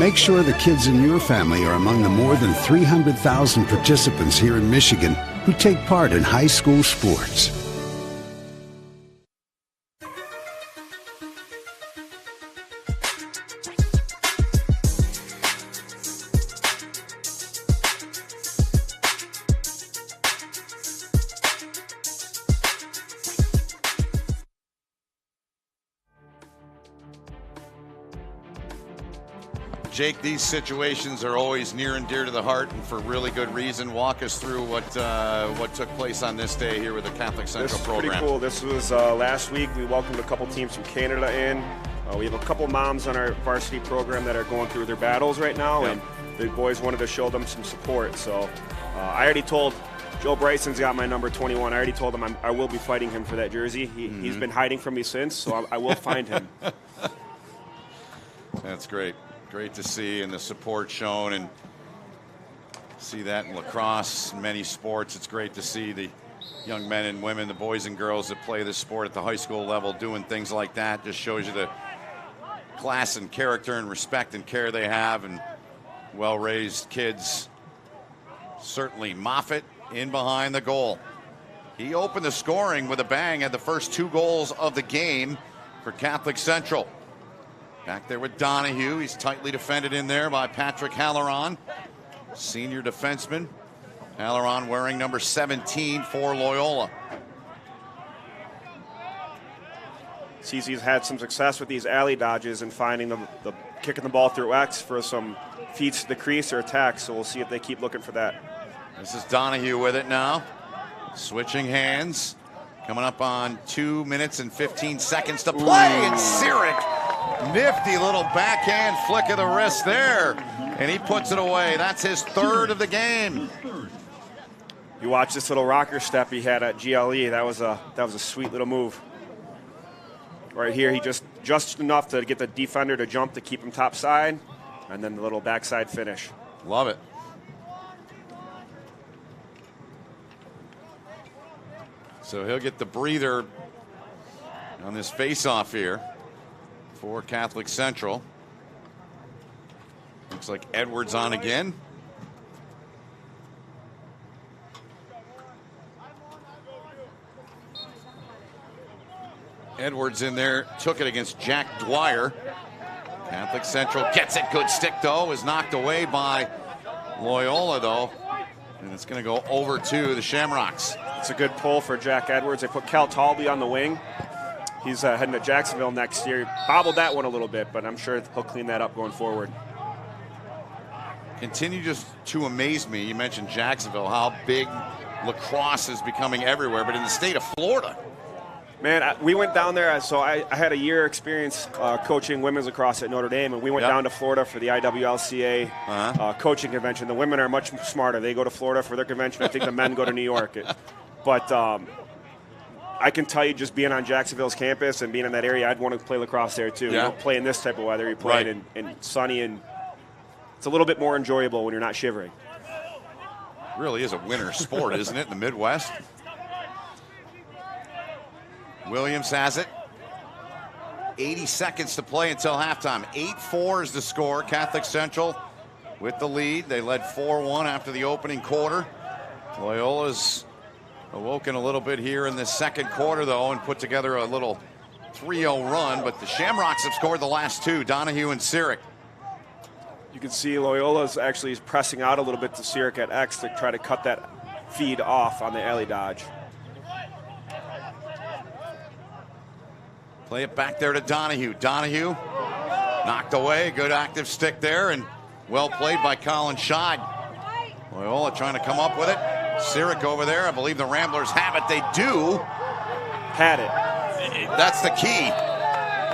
Make sure the kids in your family are among the more than 300,000 participants here in Michigan who take part in high school sports. Jake, these situations are always near and dear to the heart, and for really good reason. Walk us through what took place on this day here with the Catholic Central program. This is pretty cool. This was last week. We welcomed a couple teams from Canada in. We have a couple moms on our varsity program that are going through their battles right now, and the boys wanted to show them some support. So I already told Joe Bryson's got my number 21. I already told him I will be fighting him for that jersey. He's been hiding from me since, so I will find him. That's great. Great to see, and the support shown, and see that in lacrosse, many sports. It's great to see the young men and women, the boys and girls that play this sport at the high school level doing things like that. Just shows you the class and character and respect and care they have, and well-raised kids. Certainly Moffitt in behind the goal. He opened the scoring with a bang, had the first 2 goals of the game for Catholic Central. Back there with Donahue. He's tightly defended in there by Patrick Halloran, senior defenseman. Halloran wearing number 17 for Loyola. CC's had some success with these alley dodges and finding the kicking the ball through X for some feeds to the crease or attacks, so we'll see if they keep looking for that. This is Donahue with it now. Switching hands. Coming up on 2 minutes and 15 seconds to play. And Sirik, nifty little backhand flick of the wrist there. And he puts it away. That's his third of the game. You watch this little rocker step he had at GLE. That was a sweet little move. Right here, he just enough to get the defender to jump to keep him top side, and then the little backside finish. Love it. So he'll get the breather on this face-off here for Catholic Central. Looks like Edwards on again. Edwards in there, took it against Jack Dwyer. Catholic Central gets it. Good stick, though. Is knocked away by Loyola, though. And it's going to go over to the Shamrocks. It's a good pull for Jack Edwards. They put Cal Talby on the wing. He's heading to Jacksonville next year. Bobbled that one a little bit, but I'm sure he'll clean that up going forward. Continue just to amaze me. You mentioned Jacksonville, how big lacrosse is becoming everywhere, but in the state of Florida. Man, we went down there. So I had a year experience coaching women's lacrosse at Notre Dame, and we went down to Florida for the IWLCA coaching convention. The women are much smarter. They go to Florida for their convention. I think the men go to New York. But I can tell you, just being on Jacksonville's campus and being in that area, I'd want to play lacrosse there too. You don't play in this type of weather. You play it in sunny, and it's a little bit more enjoyable when you're not shivering. Really is a winter sport, isn't it, in the Midwest? Williams has it. 80 seconds to play until halftime. 8-4 is the score. Catholic Central with the lead. They led 4-1 after the opening quarter. Loyola's awoken a little bit here in the second quarter, though, and put together a little 3-0 run. But the Shamrocks have scored the last two, Donahue and Sirik. You can see Loyola's actually pressing out a little bit to Sirik at X to try to cut that feed off on the alley dodge. Play it back there to Donahue. Donahue knocked away. Good active stick there, and well played by Colin Scheid. Loyola trying to come up with it. Sirik over there. I believe the Ramblers have it. They do. Had it. That's the key,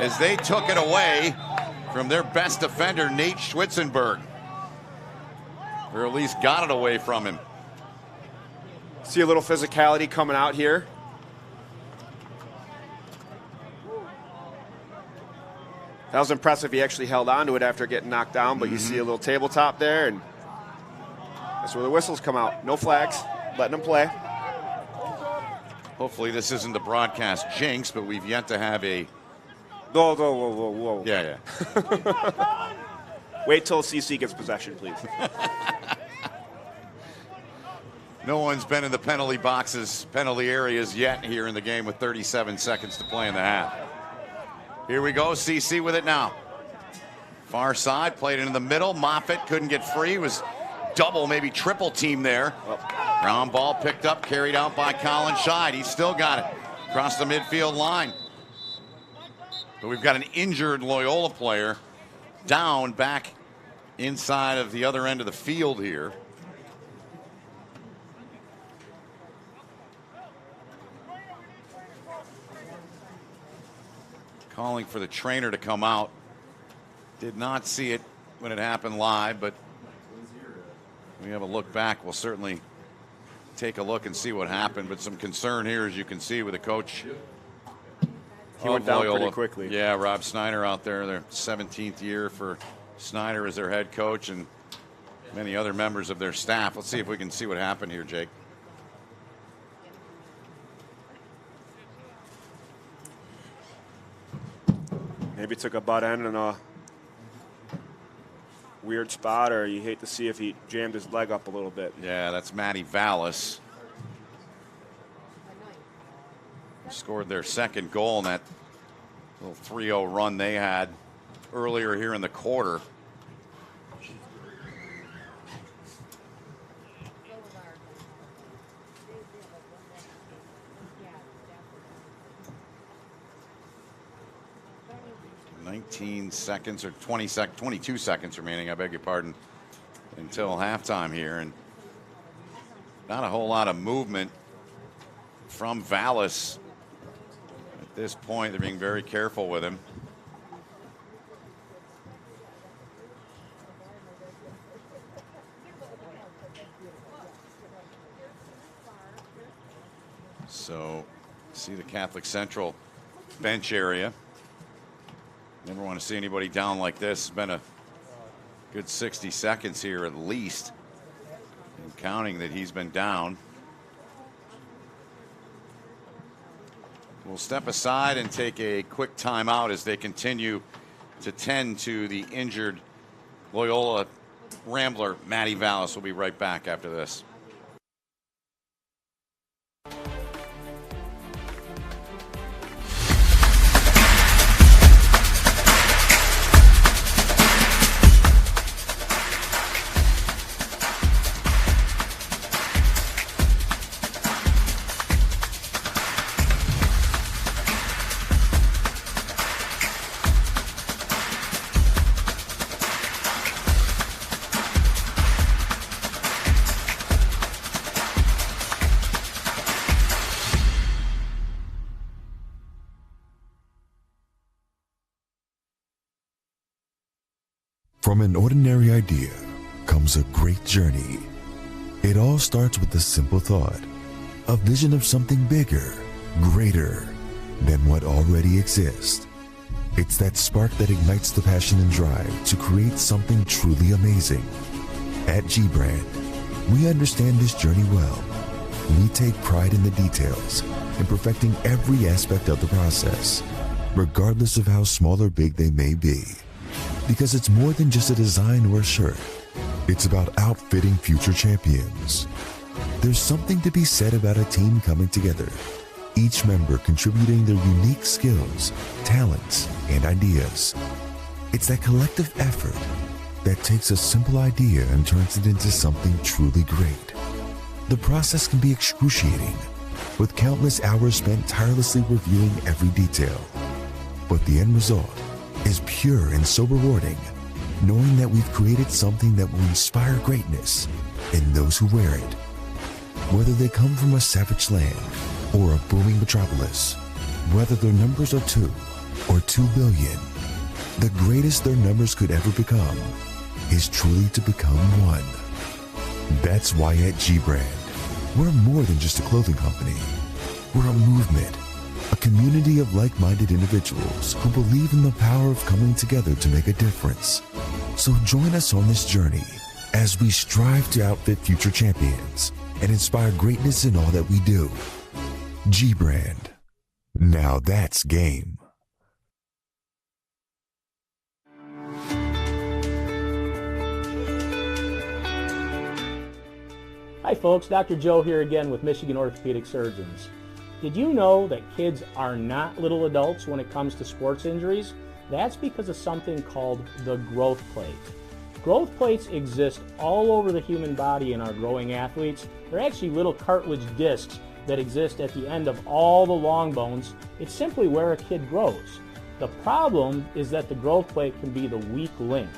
as they took it away from their best defender, Nate Schwitzenberg. Or at least got it away from him. See a little physicality coming out here. That was impressive. He actually held on to it after getting knocked down, but you see a little tabletop there, and that's where the whistles come out. No flags, letting them play. Hopefully this isn't the broadcast jinx, but we've yet to have a... Whoa. Yeah. Wait till CC gets possession, please. No one's been in the penalty areas yet here in the game with 37 seconds to play in the half. Here we go, CC with it now. Far side, played it in the middle. Moffitt couldn't get free, was double, maybe triple team there. Ground ball picked up, carried out by Colin Scheid. He's still got it across the midfield line. But we've got an injured Loyola player down back inside of the other end of the field here. Calling for the trainer to come out. Did not see it when it happened live, but we have a look back. We'll certainly take a look and see what happened. But some concern here, as you can see, with the coach. He went down pretty quickly. Yeah, Rob Snyder out there, their 17th year for Snyder as their head coach, and many other members of their staff. Let's see if we can see what happened here, Jake. Maybe took a butt end in a weird spot, or you hate to see if he jammed his leg up a little bit. Yeah, that's Matty Vallis. Scored their second goal in that little 3-0 run they had earlier here in the quarter. Seconds or 22 seconds remaining, I beg your pardon, until halftime here, and not a whole lot of movement from Vallis. At this point, they're being very careful with him. So, see the Catholic Central bench area. Never want to see anybody down like this. It's been a good 60 seconds here at least, and counting that he's been down. We'll step aside and take a quick timeout as they continue to tend to the injured Loyola Rambler, Matty Vallis. We'll be right back after this. From an ordinary idea comes a great journey. It all starts with a simple thought, a vision of something bigger, greater than what already exists. It's that spark that ignites the passion and drive to create something truly amazing. At G-Brand, we understand this journey well. We take pride in the details and perfecting every aspect of the process, regardless of how small or big they may be. Because it's more than just a design or a shirt. It's about outfitting future champions. There's something to be said about a team coming together, each member contributing their unique skills, talents, and ideas. It's that collective effort that takes a simple idea and turns it into something truly great. The process can be excruciating, with countless hours spent tirelessly reviewing every detail. But the end result is pure and so rewarding, knowing that we've created something that will inspire greatness in those who wear it. Whether they come from a savage land or a booming metropolis, whether their numbers are 2 or 2 billion, the greatest their numbers could ever become is truly to become one. That's why at G-Brand, we're more than just a clothing company. We're a movement, a community of like-minded individuals who believe in the power of coming together to make a difference. So join us on this journey as we strive to outfit future champions and inspire greatness in all that we do. G-Brand. Now that's game. Hi folks, Dr. Joe here again with Michigan Orthopedic Surgeons. Did you know that kids are not little adults when it comes to sports injuries? That's because of something called the growth plate. Growth plates exist all over the human body in our growing athletes. They're actually little cartilage discs that exist at the end of all the long bones. It's simply where a kid grows. The problem is that the growth plate can be the weak link.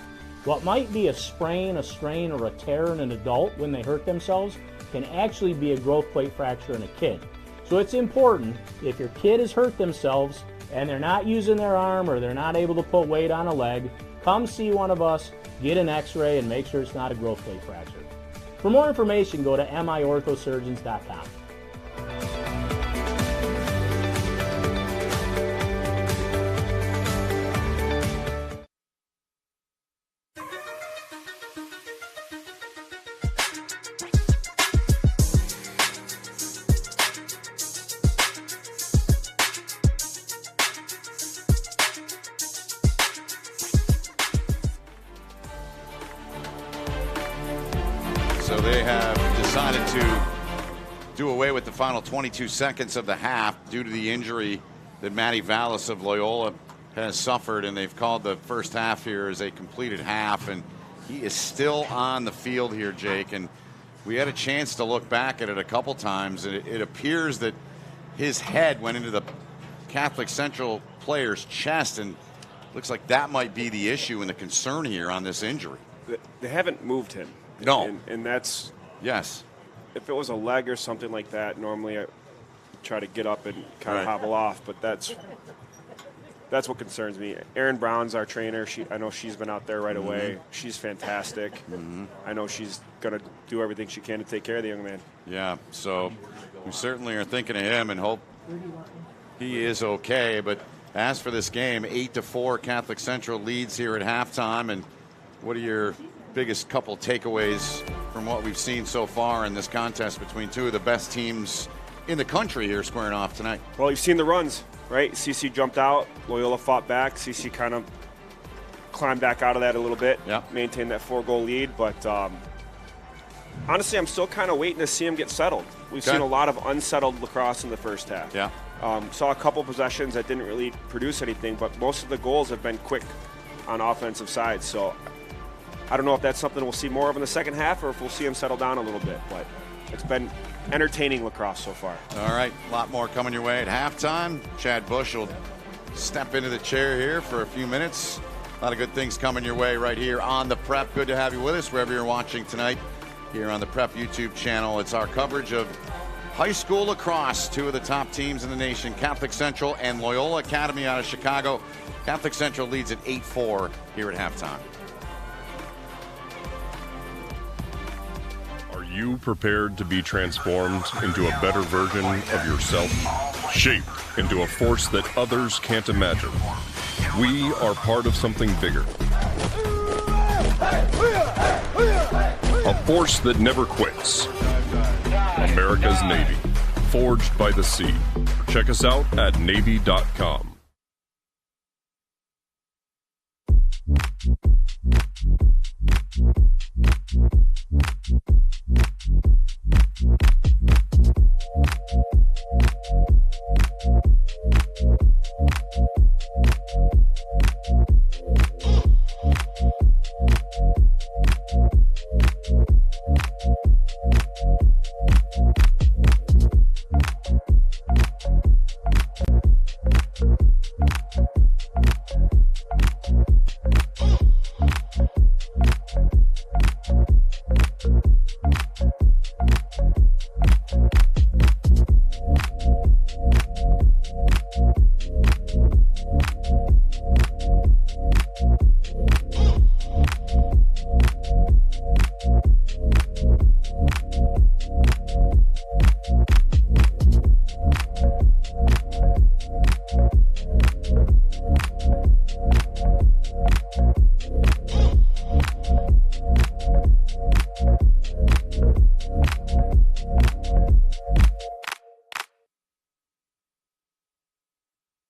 What might be a sprain, a strain, or a tear in an adult when they hurt themselves can actually be a growth plate fracture in a kid. So it's important, if your kid has hurt themselves and they're not using their arm or they're not able to put weight on a leg, come see one of us, get an x-ray, and make sure it's not a growth plate fracture. For more information, go to miorthosurgeons.com. So they have decided to do away with the final 22 seconds of the half due to the injury that Matty Vallis of Loyola has suffered, and they've called the first half here as a completed half, and he is still on the field here, Jake, and we had a chance to look back at it a couple times, and it appears that his head went into the Catholic Central player's chest, and looks like that might be the issue and the concern here on this injury. They haven't moved him. No. And that's, yes. if it was a leg or something like that, normally try to get up and kind of hobble off. But that's what concerns me. Erin Brown's our trainer. I know she's been out there right away. She's fantastic. I know she's going to do everything she can to take care of the young man. Yeah, so we certainly are thinking of him and hope he is okay. But as for this game, 8-4, Catholic Central leads here at halftime. And what are your biggest couple takeaways from what we've seen so far in this contest between two of the best teams in the country here squaring off tonight? Well, you've seen the runs, right? CC jumped out. Loyola fought back. CC kind of climbed back out of that a little bit, maintained that 4-goal lead. But honestly, I'm still kind of waiting to see him get settled. We've seen a lot of unsettled lacrosse in the first half. Yeah. Saw a couple possessions that didn't really produce anything, but most of the goals have been quick on offensive sides. So I don't know if that's something we'll see more of in the second half or if we'll see him settle down a little bit. But it's been entertaining lacrosse so far. All right, a lot more coming your way at halftime. Chad Bush will step into the chair here for a few minutes. A lot of good things coming your way right here on The Prep. Good to have you with us wherever you're watching tonight here on The Prep YouTube channel. It's our coverage of high school lacrosse, two of the top teams in the nation, Catholic Central and Loyola Academy out of Chicago. Catholic Central leads at 8-4 here at halftime. Are you prepared to be transformed into a better version of yourself? Shaped into a force that others can't imagine. We are part of something bigger. A force that never quits. America's Navy, forged by the sea. Check us out at Navy.com.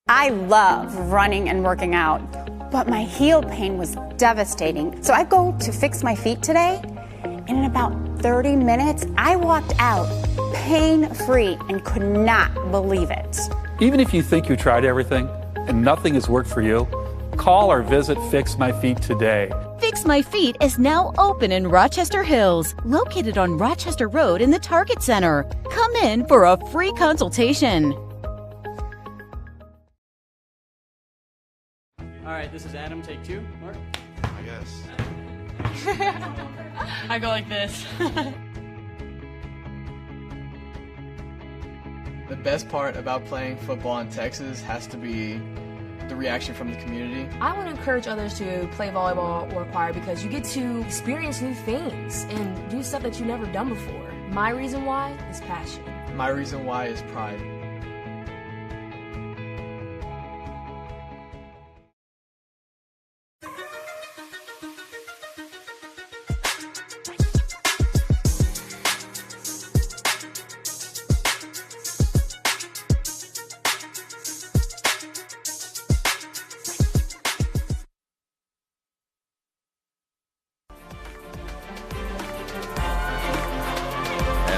I love running and working out, but my heel pain was devastating. So I go to fix my feet today, and in about 30 minutes, I walked out pain-free and could not believe it. Even if you think you tried everything and nothing has worked for you, call or visit Fix My Feet today. Fix My Feet is now open in Rochester Hills, located on Rochester Road in the Target Center. Come in for a free consultation. All right, this is Adam, take 2. Mark? I guess. I go like this. The best part about playing football in Texas has to be the reaction from the community. I want to encourage others to play volleyball or choir because you get to experience new things and do stuff that you've never done before. My reason why is passion. My reason why is pride.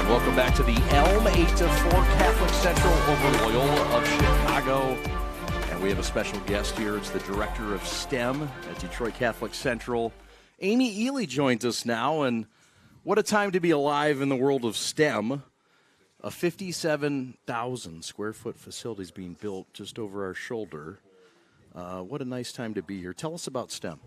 Welcome back to the Elm, 8-4 Catholic Central over Loyola of Chicago. And we have a special guest here. It's the director of STEM at Detroit Catholic Central. Amy Ely joins us now, and what a time to be alive in the world of STEM. A 57,000 square foot facility is being built just over our shoulder. What a nice time to be here. Tell us about STEM.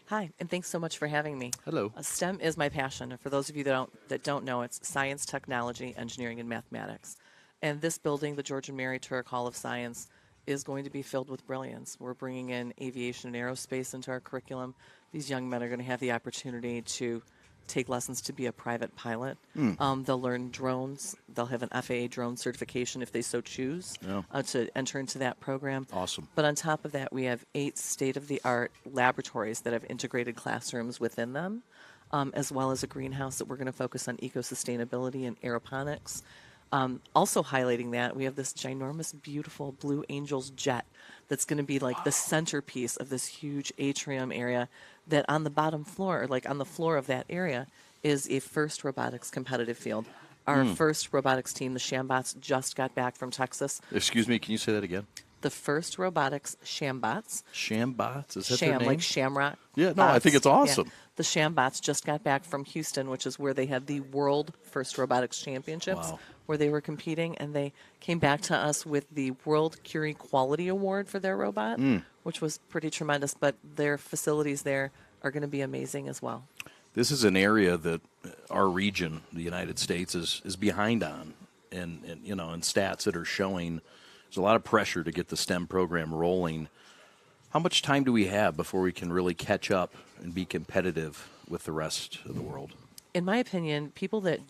Hi, and thanks so much for having me. Hello. STEM is my passion. And for those of you that don't know, it's science, technology, engineering, and mathematics. And this building, the George and Mary Turek Hall of Science, is going to be filled with brilliance. We're bringing in aviation and aerospace into our curriculum. These young men are going to have the opportunity to take lessons to be a private pilot. They'll learn drones. They'll have an FAA drone certification if they so choose to enter into that program. Awesome. But on top of that, we have 8 state-of-the-art laboratories that have integrated classrooms within them, as well as a greenhouse that we're going to focus on eco-sustainability and aeroponics. Also highlighting that, we have this ginormous, beautiful Blue Angels jet that's going to be like the centerpiece of this huge atrium area that on the bottom floor, or like on the floor of that area, is a FIRST robotics competitive field. Our FIRST robotics team, the Shambots, just got back from Texas. Excuse me, can you say that again? The FIRST robotics Shambots. Shambots? Is that their name? Like shamrock. Yeah, no, I think it's awesome. Yeah. The Shambots just got back from Houston, which is where they had the World FIRST Robotics Championships, where they were competing, and they came back to us with the World Curie Quality Award for their robot, which was pretty tremendous. But their facilities there are going to be amazing as well. This is an area that our region, the United States, is behind on, and in stats that are showing there's a lot of pressure to get the STEM program rolling. How much time do we have before we can really catch up and be competitive with the rest of the world? In my opinion, people that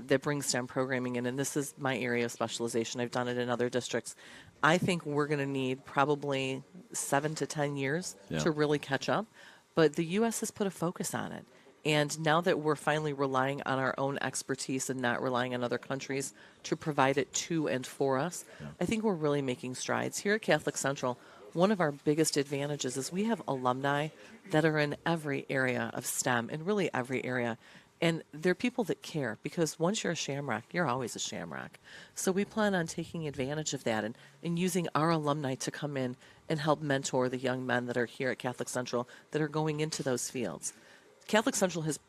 that bring STEM programming in, and this is my area of specialization, I've done it in other districts, I think we're going to need probably 7 to 10 years to really catch up. But the U.S. has put a focus on it. And now that we're finally relying on our own expertise and not relying on other countries to provide it to and for us, I think we're really making strides. Here at Catholic Central, one of our biggest advantages is we have alumni that are in every area of STEM, in really every area. And they're people that care, because once you're a Shamrock, you're always a Shamrock. So we plan on taking advantage of that and using our alumni to come in and help mentor the young men that are here at Catholic Central that are going into those fields. Catholic Central has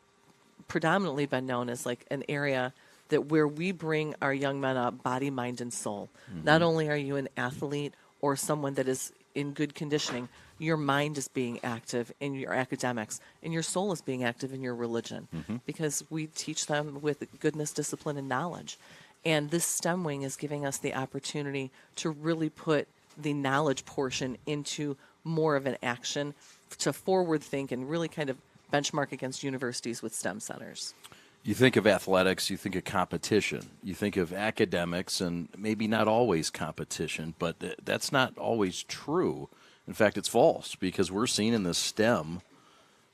predominantly been known as like an area that where we bring our young men up body, mind, and soul. Not only are you an athlete or someone that is in good conditioning, your mind is being active in your academics, and your soul is being active in your religion, because we teach them with goodness, discipline, and knowledge. And this STEM wing is giving us the opportunity to really put the knowledge portion into more of an action, to forward think and really kind of benchmark against universities with STEM centers. You think of athletics, you think of competition, you think of academics, and maybe not always competition, but that's not always true. In fact, it's false, because we're seeing in the STEM,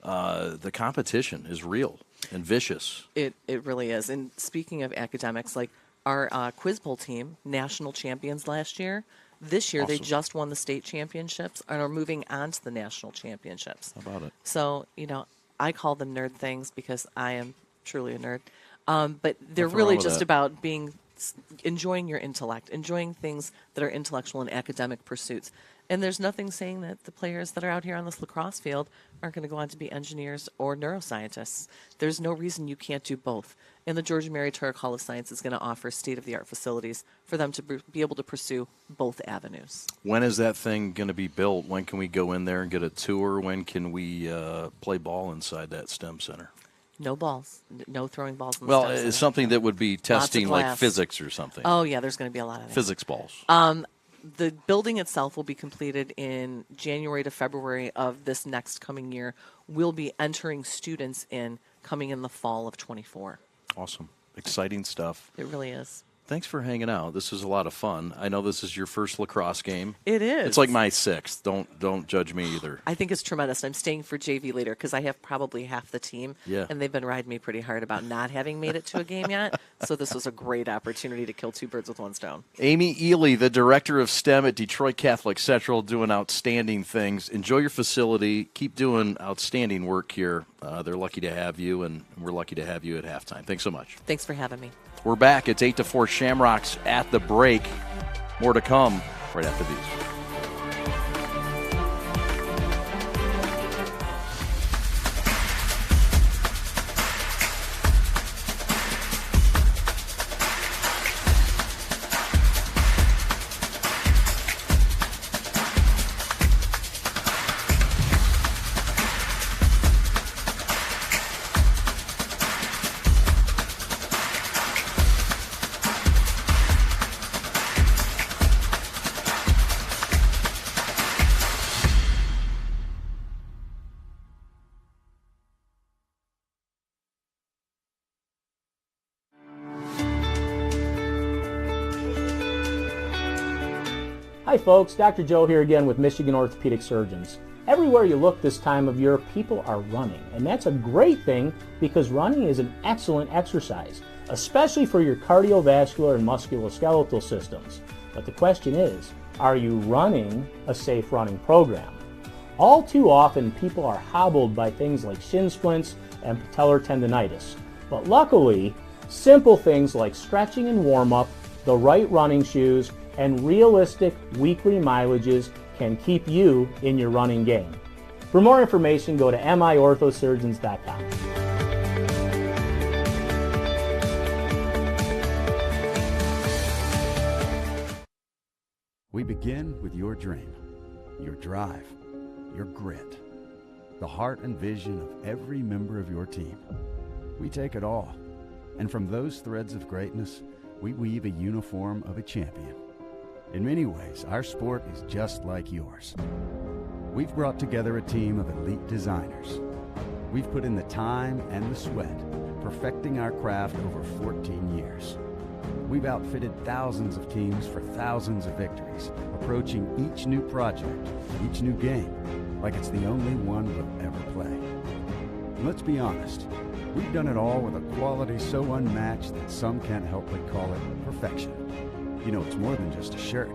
the competition is real and vicious. It really is. And speaking of academics, like our quiz bowl team, national champions last year. This year, they just won the state championships and are moving on to the national championships. How about it? So, I call them nerd things because I am truly a nerd. But they're really just about enjoying your intellect, enjoying things that are intellectual and academic pursuits. And there's nothing saying that the players that are out here on this lacrosse field aren't going to go on to be engineers or neuroscientists. There's no reason you can't do both. And the George and Mary Turek Hall of Science is going to offer state-of-the-art facilities for them to be able to pursue both avenues. When is that thing going to be built? When can we go in there and get a tour? When can we play ball inside that STEM center? No balls. No throwing balls in the Well, STEM center. it's something that would be testing like physics or something. Oh, yeah, there's going to be a lot of that. Physics balls. The building itself will be completed in January to February of this next coming year. We'll be entering students in coming in the fall of 24. Awesome. Exciting stuff. It really is. Thanks for hanging out. This is a lot of fun. I know this is your first lacrosse game. It is. It's like my sixth. Don't judge me either. I think it's tremendous. I'm staying for JV later because I have probably half the team. Yeah. And they've been riding me pretty hard about not having made it to a game yet. So this was a great opportunity to kill 2 birds with 1 stone. Amy Ely, the director of STEM at Detroit Catholic Central, doing outstanding things. Enjoy your facility. Keep doing outstanding work here. They're lucky to have you, and we're lucky to have you at halftime. Thanks so much. Thanks for having me. We're back. It's 8-4 Shamrocks at the break. More to come right after these. Hi folks, Dr. Joe here again with Michigan Orthopedic Surgeons. Everywhere you look this time of year, people are running, and that's a great thing because running is an excellent exercise, especially for your cardiovascular and musculoskeletal systems. But the question is, are you running a safe running program? All too often, people are hobbled by things like shin splints and patellar tendonitis. But luckily, simple things like stretching and warm-up, the right running shoes, and realistic weekly mileages can keep you in your running game. For more information, go to miorthosurgeons.com. We begin with your dream, your drive, your grit, the heart and vision of every member of your team. We take it all, and from those threads of greatness, we weave a uniform of a champion. In many ways, our sport is just like yours. We've brought together a team of elite designers. We've put in the time and the sweat, perfecting our craft over 14 years. We've outfitted thousands of teams for thousands of victories, approaching each new project, each new game, like it's the only one we'll ever play. And let's be honest, we've done it all with a quality so unmatched that some can't help but call it perfection. You know, it's more than just a shirt.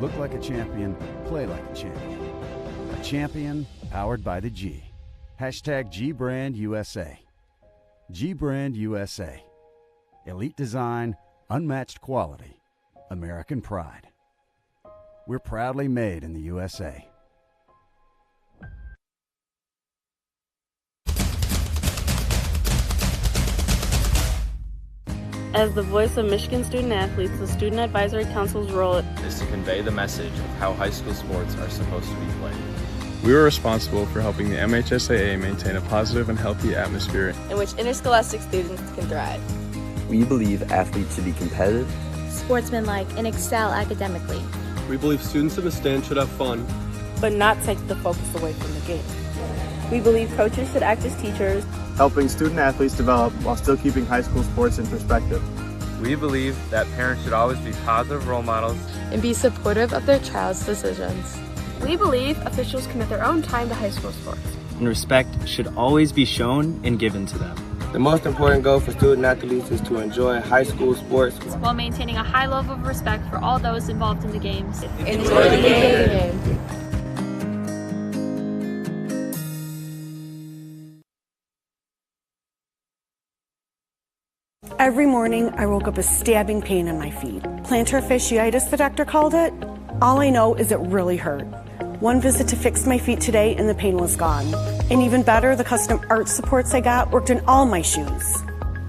Look like a champion, play like a champion. A champion powered by the G. Hashtag GBrandUSA. GBrandUSA. Elite design, unmatched quality, American pride. We're proudly made in the USA. As the voice of Michigan student athletes, the Student Advisory Council's role is to convey the message of how high school sports are supposed to be played. We are responsible for helping the MHSAA maintain a positive and healthy atmosphere in which interscholastic students can thrive. We believe athletes should be competitive, sportsmanlike, and excel academically. We believe students in the stand should have fun, but not take the focus away from the game. We believe coaches should act as teachers, helping student athletes develop while still keeping high school sports in perspective. We believe that parents should always be positive role models and be supportive of their child's decisions. We believe officials commit their own time to high school sports. And respect should always be shown and given to them. The most important goal for student athletes is to enjoy high school sports while maintaining a high level of respect for all those involved in the games. Enjoy the game. Every morning, I woke up with stabbing pain in my feet. Plantar fasciitis, the doctor called it. All I know is it really hurt. One visit to Fix My Feet today and the pain was gone. And even better, the custom arch supports I got worked in all my shoes.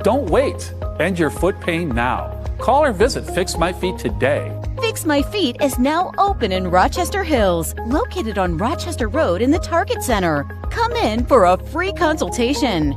Don't wait. End your foot pain now. Call or visit Fix My Feet today. Fix My Feet is now open in Rochester Hills, located on Rochester Road in the Target Center. Come in for a free consultation.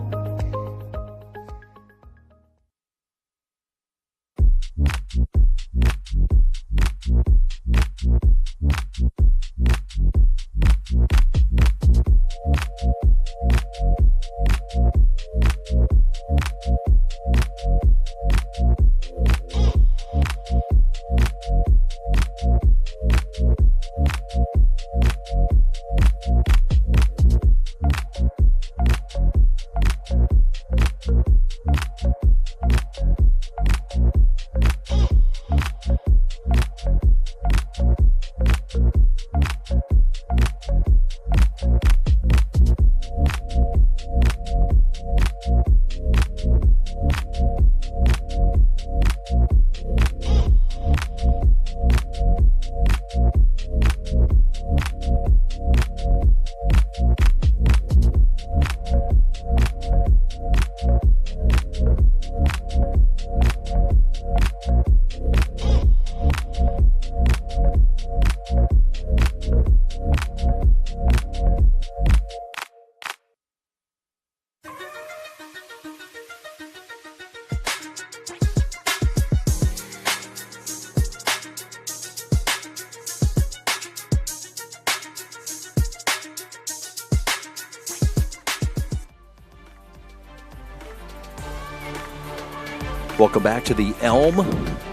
Welcome back to the Elm,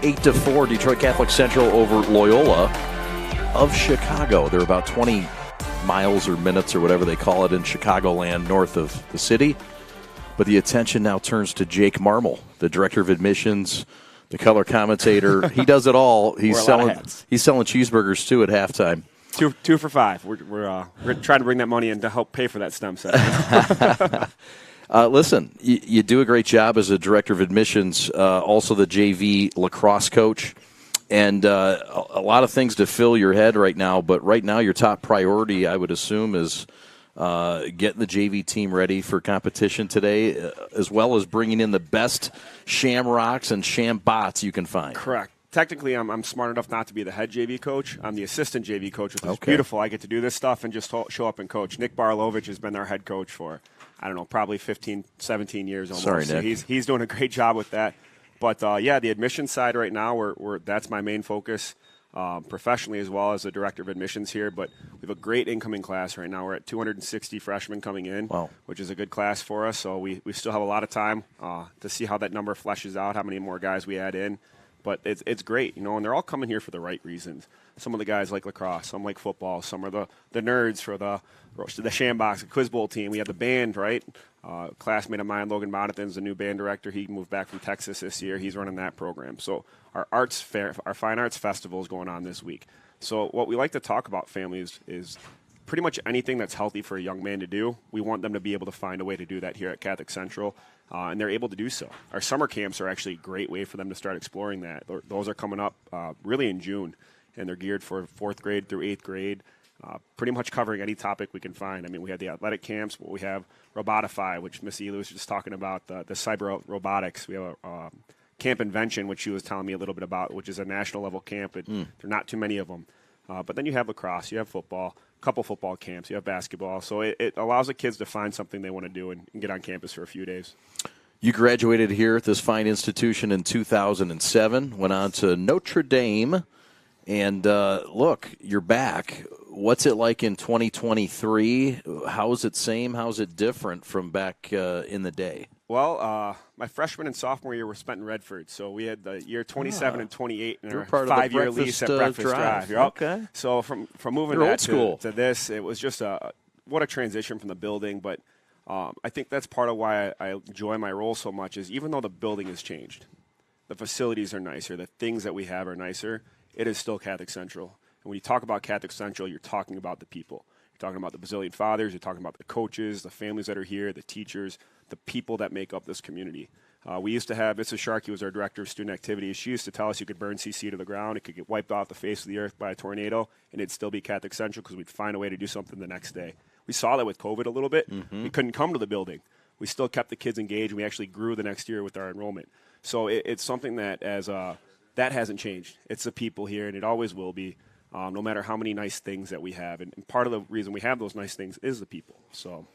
8-4, Detroit Catholic Central over Loyola. of Chicago. They're about 20 miles or minutes or whatever they call it in Chicagoland north of the city. But the attention now turns to Jake Marmel, the director of admissions, the color commentator. He does it all. He's selling cheeseburgers, too, at halftime. Two for $5. We're trying to bring that money in to help pay for that STEM center. Listen, you do a great job as a director of admissions, also the JV lacrosse coach, and a lot of things to fill your head right now. But right now, your top priority, I would assume, is getting the JV team ready for competition today, as well as bringing in the best Shamrocks and Shambots you can find. Correct. Technically, I'm smart enough not to be the head JV coach. I'm the assistant JV coach, which is beautiful. I get to do this stuff and just show up and coach. Nick Barlovich has been our head coach for, I don't know, probably 15, 17 years almost. Sorry, Nick. So he's doing a great job with that. But, the admissions side right now, that's my main focus professionally as well as the director of admissions here. But we have a great incoming class right now. We're at 260 freshmen coming in, which is a good class for us. So we still have a lot of time to see how that number fleshes out, how many more guys we add in. But it's great, and they're all coming here for the right reasons. Some of the guys like lacrosse, some like football, some are the nerds for the Shambox, the Quiz Bowl team. We have the band, right? Classmate of mine, Logan Bonathan's the new band director. He moved back from Texas this year. He's running that program. So our arts fair, our fine arts festival is going on this week. So what we like to talk about, families, is pretty much anything that's healthy for a young man to do. We want them to be able to find a way to do that here at Catholic Central. And they're able to do so. Our summer camps are actually a great way for them to start exploring that. Those are coming up really in June, and they're geared for 4th grade through 8th grade, pretty much covering any topic we can find. I mean, we have the athletic camps, but we have Robotify, which Miss Elu was just talking about, the cyber robotics. We have a Camp Invention, which she was telling me a little bit about, which is a national level camp. There are not too many of them. But then you have lacrosse, you have football, a couple football camps, you have basketball. So it allows the kids to find something they want to do and get on campus for a few days. You graduated here at this fine institution in 2007, went on to Notre Dame, and look, you're back. What's it like in 2023? How is it same? How is it different from back in the day? Well, my freshman and sophomore year were spent in Redford, so we had the year 27 and 28 in our 5-year lease at Breakfast Drive. Yep. Okay. So from moving You're that old to this, it was just what a transition from the building, but I think that's part of why I enjoy my role so much is even though the building has changed, the facilities are nicer, the things that we have are nicer, it is still Catholic Central. And when you talk about Catholic Central, you're talking about the people. You're talking about the Basilian Fathers, you're talking about the coaches, the families that are here, the teachers, the people that make up this community. We used to have, Mrs. Sharkey was our director of student activities. She used to tell us you could burn CC to the ground, it could get wiped off the face of the earth by a tornado, and it'd still be Catholic Central because we'd find a way to do something the next day. We saw that with COVID a little bit. We couldn't come to the building. We still kept the kids engaged, and we actually grew the next year with our enrollment. So it's something that that hasn't changed. It's the people here, and it always will be, no matter how many nice things that we have. And part of the reason we have those nice things is the people. So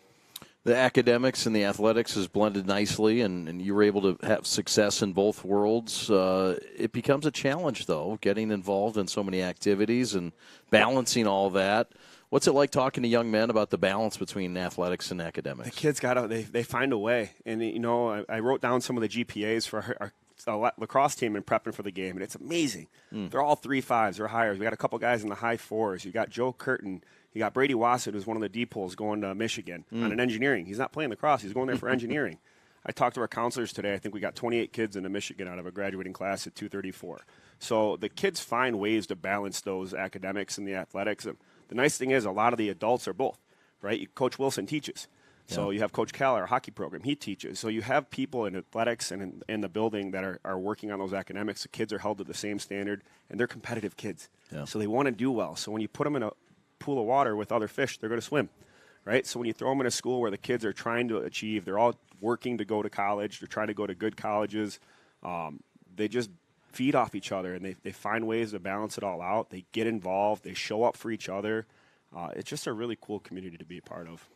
the academics and the athletics is blended nicely, and you were able to have success in both worlds. It becomes a challenge, though, getting involved in so many activities and balancing all that. What's it like talking to young men about the balance between athletics and academics? The kids they find a way. And, I wrote down some of the GPAs for our lacrosse team and prepping for the game, and it's amazing. They're all 3.5s or higher. We got a couple guys in the high 4s. You got Joe Curtin. You got Brady Wassett, who's one of the D-pools going to Michigan on an engineering. He's not playing lacrosse. He's going there for engineering. I talked to our counselors today. I think we got 28 kids into Michigan out of a graduating class at 234. So the kids find ways to balance those academics and the athletics. And the nice thing is a lot of the adults are both, right? Coach Wilson teaches. So you have Coach Cal, our hockey program, he teaches. So you have people in athletics and in the building that are working on those academics. The kids are held to the same standard, and they're competitive kids. So they want to do well. So when you put them in a pool of water with other fish, they're going to swim, right? So when you throw them in a school where the kids are trying to achieve, they're all working to go to college, they're trying to go to good colleges, they just feed off each other, and they find ways to balance it all out. They get involved. They show up for each other. It's just a really cool community to be a part of.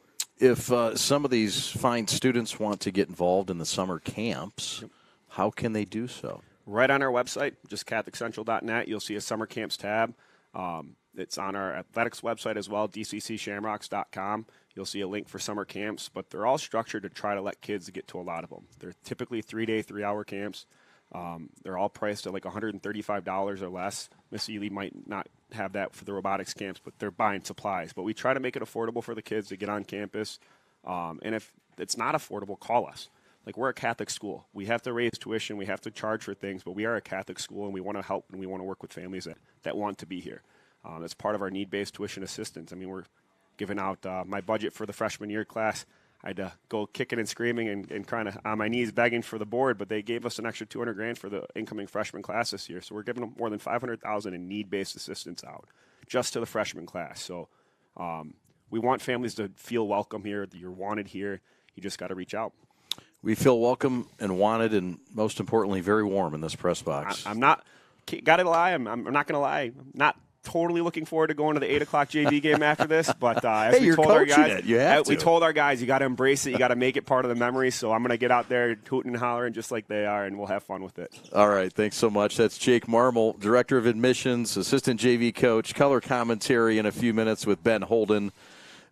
If some of these fine students want to get involved in the summer camps, how can they do so? Right on our website, just catholicentral.net, you'll see a summer camps tab. It's on our athletics website as well, dccshamrocks.com. You'll see a link for summer camps, but they're all structured to try to let kids get to a lot of them. They're typically 3-day, 3-hour camps. They're all priced at like $135 or less. Miss Ely might not have that for the robotics camps, but they're buying supplies. But we try to make it affordable for the kids to get on campus. And if it's not affordable, call us. Like, we're a Catholic school. We have to raise tuition. We have to charge for things, but we are a Catholic school, and we want to help, and we want to work with families that want to be here. That's part of our need-based tuition assistance. I mean, we're giving out my budget for the freshman year class. I had to go kicking and screaming and kind of on my knees begging for the board, but they gave us an extra $200,000 for the incoming freshman class this year. So we're giving them more than $500,000 in need-based assistance out just to the freshman class. So we want families to feel welcome here. You're wanted here. You just got to reach out. We feel welcome and wanted, and most importantly, very warm in this press box. I'm not – got to lie. I'm not going to lie. I'm not totally looking forward to going to the 8 o'clock JV game after this. But as we told our guys, we told our guys, you got to embrace it. You got to make it part of the memory. So I'm going to get out there hooting and hollering just like they are, and we'll have fun with it. All right. Thanks so much. That's Jake Marmol, Director of Admissions, Assistant JV Coach, color commentary in a few minutes with Ben Holden.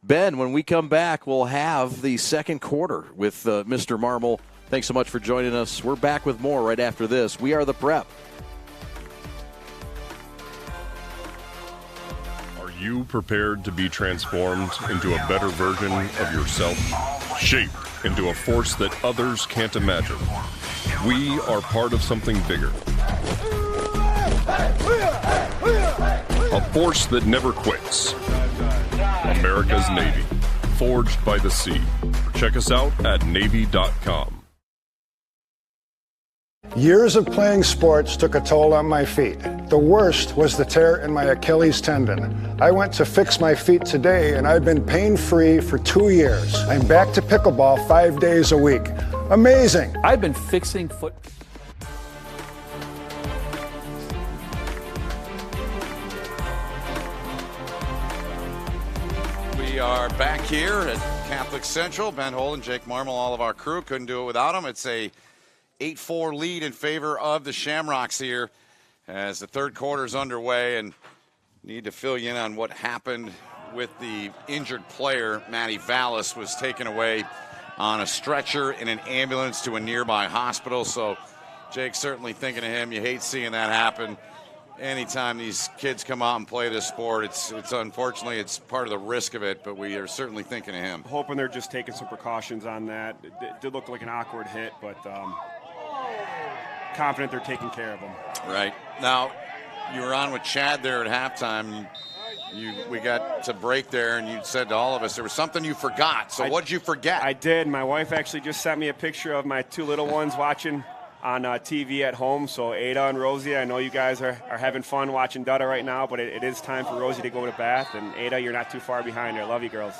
Ben, when we come back, we'll have the second quarter with Mr. Marmol. Thanks so much for joining us. We're back with more right after this. We are The Prep. Are you prepared to be transformed into a better version of yourself? Shaped into a force that others can't imagine. We are part of something bigger. A force that never quits. America's Navy, forged by the sea. Check us out at Navy.com. Years of playing sports took a toll on my feet. The worst was the tear in my Achilles tendon. I went to Fix My Feet today, and I've been pain-free for 2 years. I'm back to pickleball 5 days a week. Amazing. I've been fixing foot... We are back here at Catholic Central. Ben Holden, Jake Marmol, all of our crew. Couldn't do it without them. It's a 8-4 lead in favor of the Shamrocks here as the third quarter is underway, and need to fill you in on what happened with the injured player. Matty Vallis was taken away on a stretcher in an ambulance to a nearby hospital. So Jake's certainly thinking of him. You hate seeing that happen. Anytime these kids come out and play this sport, it's unfortunately it's part of the risk of it, but we are certainly thinking of him. Hoping they're just taking some precautions on that. It did look like an awkward hit, but confident they're taking care of him. Right. Now, you were on with Chad there at halftime. We got to break there, and you said to all of us there was something you forgot. So what did you forget? I did. My wife actually just sent me a picture of my two little ones watching on TV at home. So Ada and Rosie, I know you guys are having fun watching Dutta right now, but it is time for Rosie to go to bath. And Ada, you're not too far behind her. Love you, girls.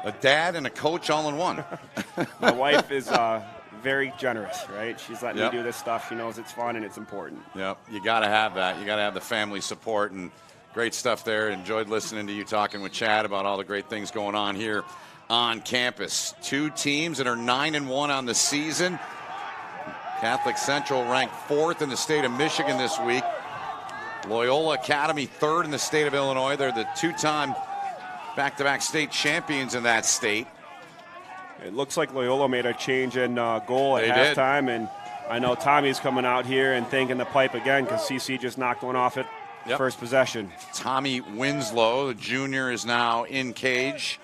A dad and a coach all in one. My wife is very generous, right? She's letting me do this stuff. She knows it's fun and it's important. Yep, you got to have that. You got to have the family support, and great stuff there. Enjoyed listening to you talking with Chad about all the great things going on here on campus. Two teams that are 9-1 on the season. Catholic Central ranked 4th in the state of Michigan this week. Loyola Academy 3rd in the state of Illinois. They're the two-time back-to-back state champions in that state. It looks like Loyola made a change in goal at halftime, and I know Tommy's coming out here and thanking the pipe again because CC just knocked one off at first possession. Tommy Winslow, the junior, is now in cage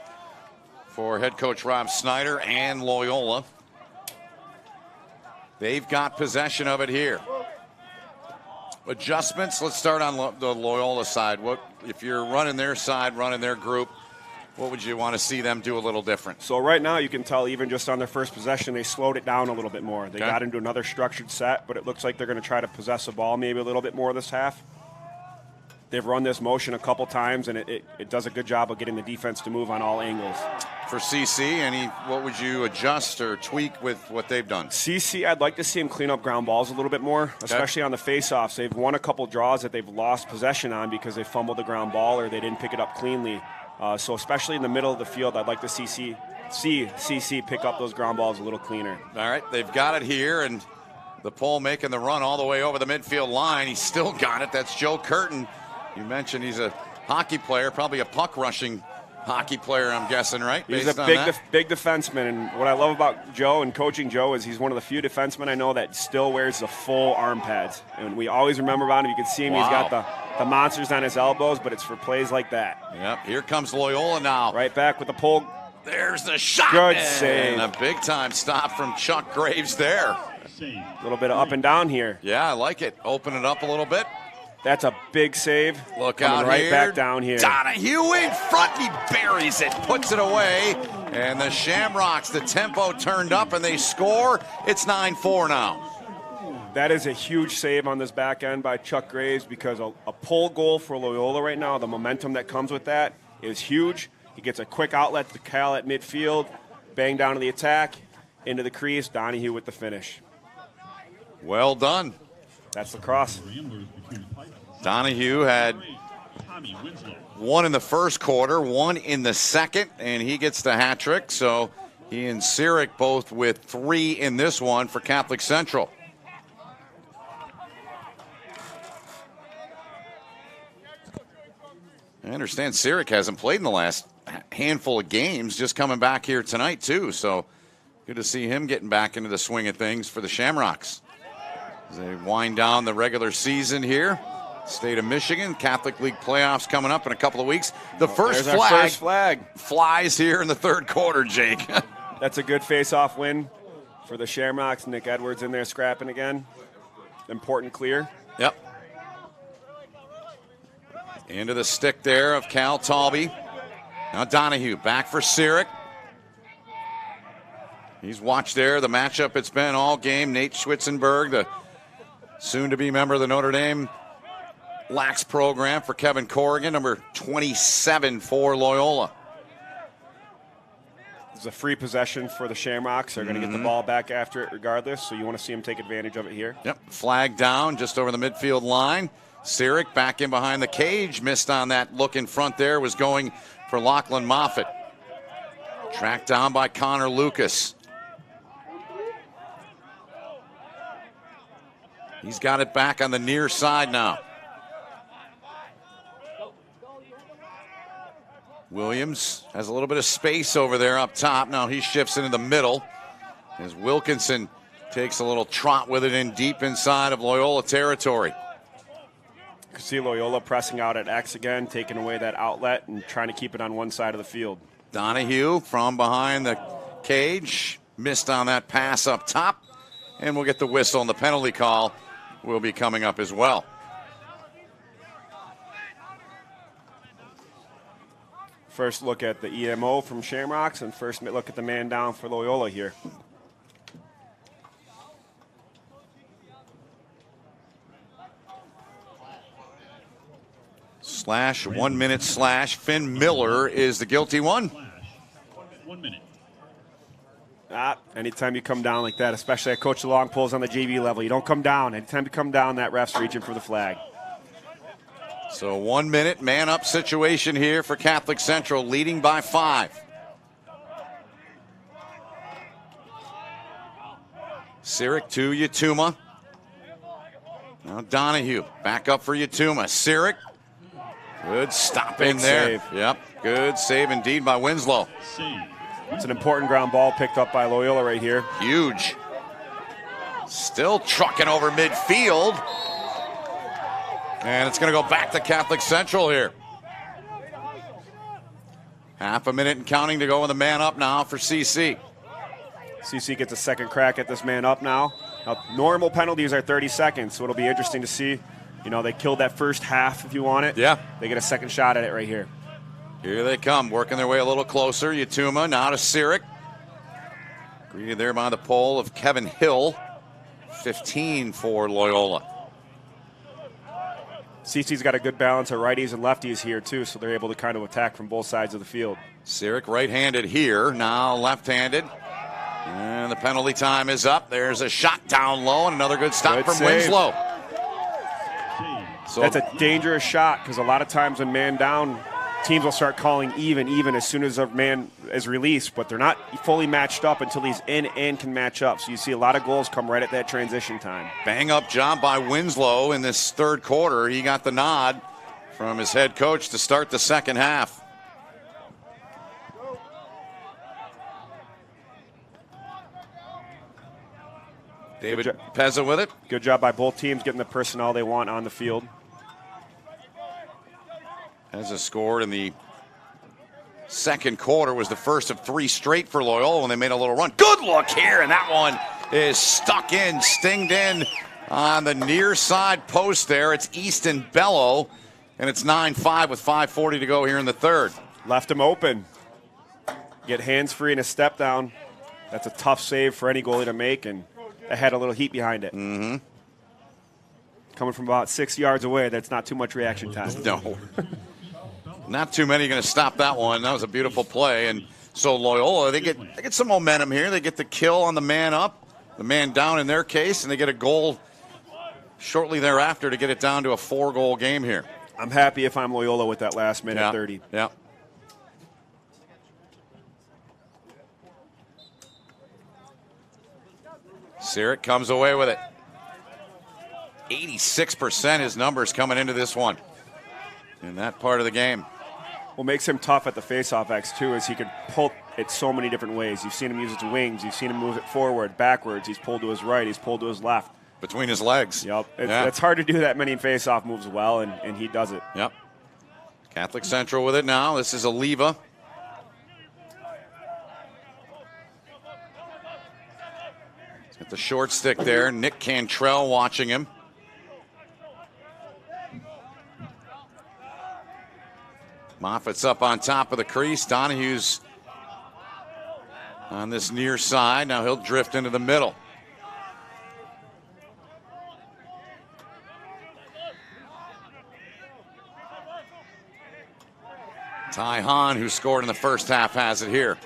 for head coach Rob Snyder and Loyola. They've got possession of it here. Adjustments, let's start on the Loyola side. What if you're running their side, running their group, what would you want to see them do a little different? So right now you can tell even just on their first possession they slowed it down a little bit more. They got into another structured set, but it looks like they're going to try to possess the ball maybe a little bit more this half. They've run this motion a couple times, and it does a good job of getting the defense to move on all angles. For CC, what would you adjust or tweak with what they've done? CC, I'd like to see them clean up ground balls a little bit more, especially on the face-offs. They've won a couple draws that they've lost possession on because they fumbled the ground ball or they didn't pick it up cleanly. So especially in the middle of the field, I'd like to see CC pick up those ground balls a little cleaner. All right, they've got it here, and the pole making the run all the way over the midfield line. He's still got it. That's Joe Curtin. You mentioned he's a hockey player, probably a puck-rushing hockey player, I'm guessing, right? He's Based a on big defenseman, and what I love about Joe and coaching Joe is he's one of the few defensemen I know that still wears the full arm pads. And we always remember about him. You can see him. Wow. He's got the monsters on his elbows, but it's for plays like that. Yep, here comes Loyola now. Right back with the pull. There's the shot. Good and save. a big-time stop from Chuck Graves there. A little bit of up and down here. Yeah, I like it. Open it up a little bit. That's a big save. Look Coming out right here. back down here. Donahue in front. He buries it, puts it away. And the Shamrocks, the tempo turned up, and they score. It's 9-4 now. That is a huge save on this back end by Chuck Graves because a pull goal for Loyola right now, the momentum that comes with that is huge. He gets a quick outlet to Cal at midfield, bang down to the attack, into the crease, Donahue with the finish. Well done. That's lacrosse. Donahue had one in the first quarter, one in the second, and he gets the hat trick. So he and Cyric both with 3 in this one for Catholic Central. I understand Cyric hasn't played in the last handful of games, just coming back here tonight too. So good to see him getting back into the swing of things for the Shamrocks. As they wind down the regular season here. State of Michigan, Catholic League playoffs coming up in a couple of weeks. The first flag flies here in the third quarter, Jake. That's a good face-off win for the Shamrocks. Nick Edwards in there scrapping again. Important clear. Yep. Into the stick there of Cal Talby. Now Donahue back for Cyric. He's watched there the matchup it's been all game. Nate Schwitzenberg, the soon-to-be member of the Notre Dame Lax program for Kevin Corrigan, number 27 for Loyola. It's a free possession for the Shamrocks. They're going to get the ball back after it regardless, so you want to see them take advantage of it here. Yep, flag down just over the midfield line. Cyric back in behind the cage. Missed on that look in front there. Was going for Lachlan Moffitt. Tracked down by Connor Lucas. He's got it back on the near side now. Williams has a little bit of space over there up top. Now he shifts into the middle as Wilkinson takes a little trot with it in deep inside of Loyola territory. You can see Loyola pressing out at X again, taking away that outlet and trying to keep it on one side of the field. Donahue from behind the cage. Missed on that pass up top. And we'll get the whistle, and the penalty call will be coming up as well. First look at the EMO from Shamrocks and first look at the man down for Loyola here. Slash, 1 minute slash. Finn Miller is the guilty one. 1 minute. Anytime you come down like that, especially I coach the long pulls on the JV level, you don't come down. Anytime you come down, that ref's reaching for the flag. So 1 minute man up situation here for Catholic Central, leading by 5. Cyric to Yatuma. Now Donahue back up for Yatuma. Cyric. Good stop in there. Save. Yep, good save indeed by Winslow. It's an important ground ball picked up by Loyola right here. Huge. Still trucking over midfield. And it's going to go back to Catholic Central here. Half a minute and counting to go with the man up now for CC. CC gets a second crack at this man up now. Normal penalties are 30 seconds, so it'll be interesting to see. You know, they killed that first half if you want it. Yeah. They get a second shot at it right here. Here they come, working their way a little closer. Yatuma now to Cyric. Greeted there by the pole of Kevin Hill. 15 for Loyola. CC's got a good balance of righties and lefties here, too, so they're able to kind of attack from both sides of the field. Cyric right-handed here, now left-handed. And the penalty time is up. There's a shot down low and another good stop from Winslow. So that's a dangerous shot because a lot of times when man down, teams will start calling even as soon as a man is released, but they're not fully matched up until he's in and can match up. So you see a lot of goals come right at that transition time. Bang-up job by Winslow in this third quarter. He got the nod from his head coach to start the second half. David Pezza with it. Good job by both teams getting the personnel they want on the field. Pezza scored in the second quarter, was the first of 3 straight for Loyola when they made a little run. Good look here, and that one is stuck in, stinged in on the near side post there. It's Easton Bello, and it's 9-5 with 5:40 to go here in the third. Left him open. Get hands free and a step down. That's a tough save for any goalie to make, and it had a little heat behind it. Mm-hmm. Coming from about 6 yards away, that's not too much reaction time. No. Not too many going to stop that one. That was a beautiful play. And so Loyola, they get some momentum here. They get the kill on the man up, the man down in their case, and they get a goal shortly thereafter to get it down to a 4-goal game here. I'm happy if I'm Loyola with that last minute 30. Yeah. Sirik comes away with it. 86% his numbers coming into this one in that part of the game. What makes him tough at the faceoff X, too, is he can pull it so many different ways. You've seen him use his wings. You've seen him move it forward, backwards. He's pulled to his right. He's pulled to his left. Between his legs. Yep. It's hard to do that many faceoff moves well, and he does it. Yep. Catholic Central with it now. This is Oliva. He's got the short stick there. Nick Cantrell watching him. Moffitt's up on top of the crease. Donahue's on this near side. Now he'll drift into the middle. Ty Hahn, who scored in the first half, has it here.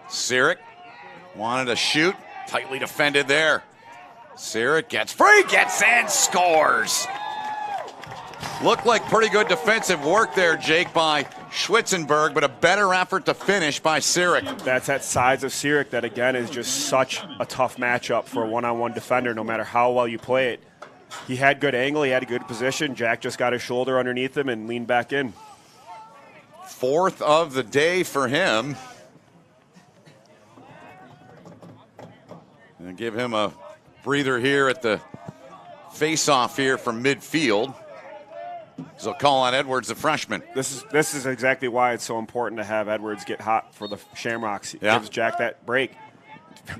Sirik wanted to shoot. Tightly defended there. Sirik gets free, gets in, scores. Looked like pretty good defensive work there, Jake, by Schwitzenberg, but a better effort to finish by Sirik. That's that size of Sirik that, again, is just such a tough matchup for a one-on-one defender, no matter how well you play it. He had good angle, he had a good position. Jack just got his shoulder underneath him and leaned back in. 4th of the day for him. And give him a breather here at the face-off here from midfield. So call on Edwards, the freshman. This is exactly why it's so important to have Edwards get hot for the Shamrocks. It gives Jack that break.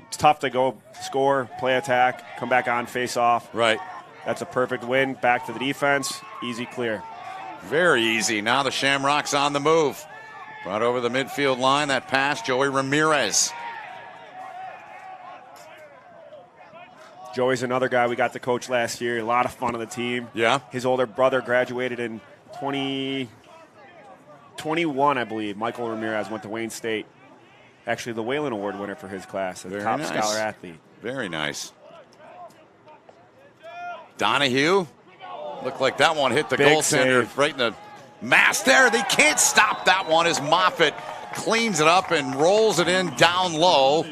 It's tough to go score, play attack, come back on, face off. Right. That's a perfect win. Back to the defense. Easy clear. Very easy. Now the Shamrocks on the move. Brought over the midfield line. That pass, Joey Ramirez. Joey's another guy we got to coach last year. A lot of fun on the team. Yeah. His older brother graduated in 2021, I believe. Michael Ramirez went to Wayne State. Actually, the Whalen Award winner for his class. A top scholar athlete. Very nice. Donahue. Looked like that one hit the goaltender right in the mask there. They can't stop that one as Moffitt cleans it up and rolls it in down low.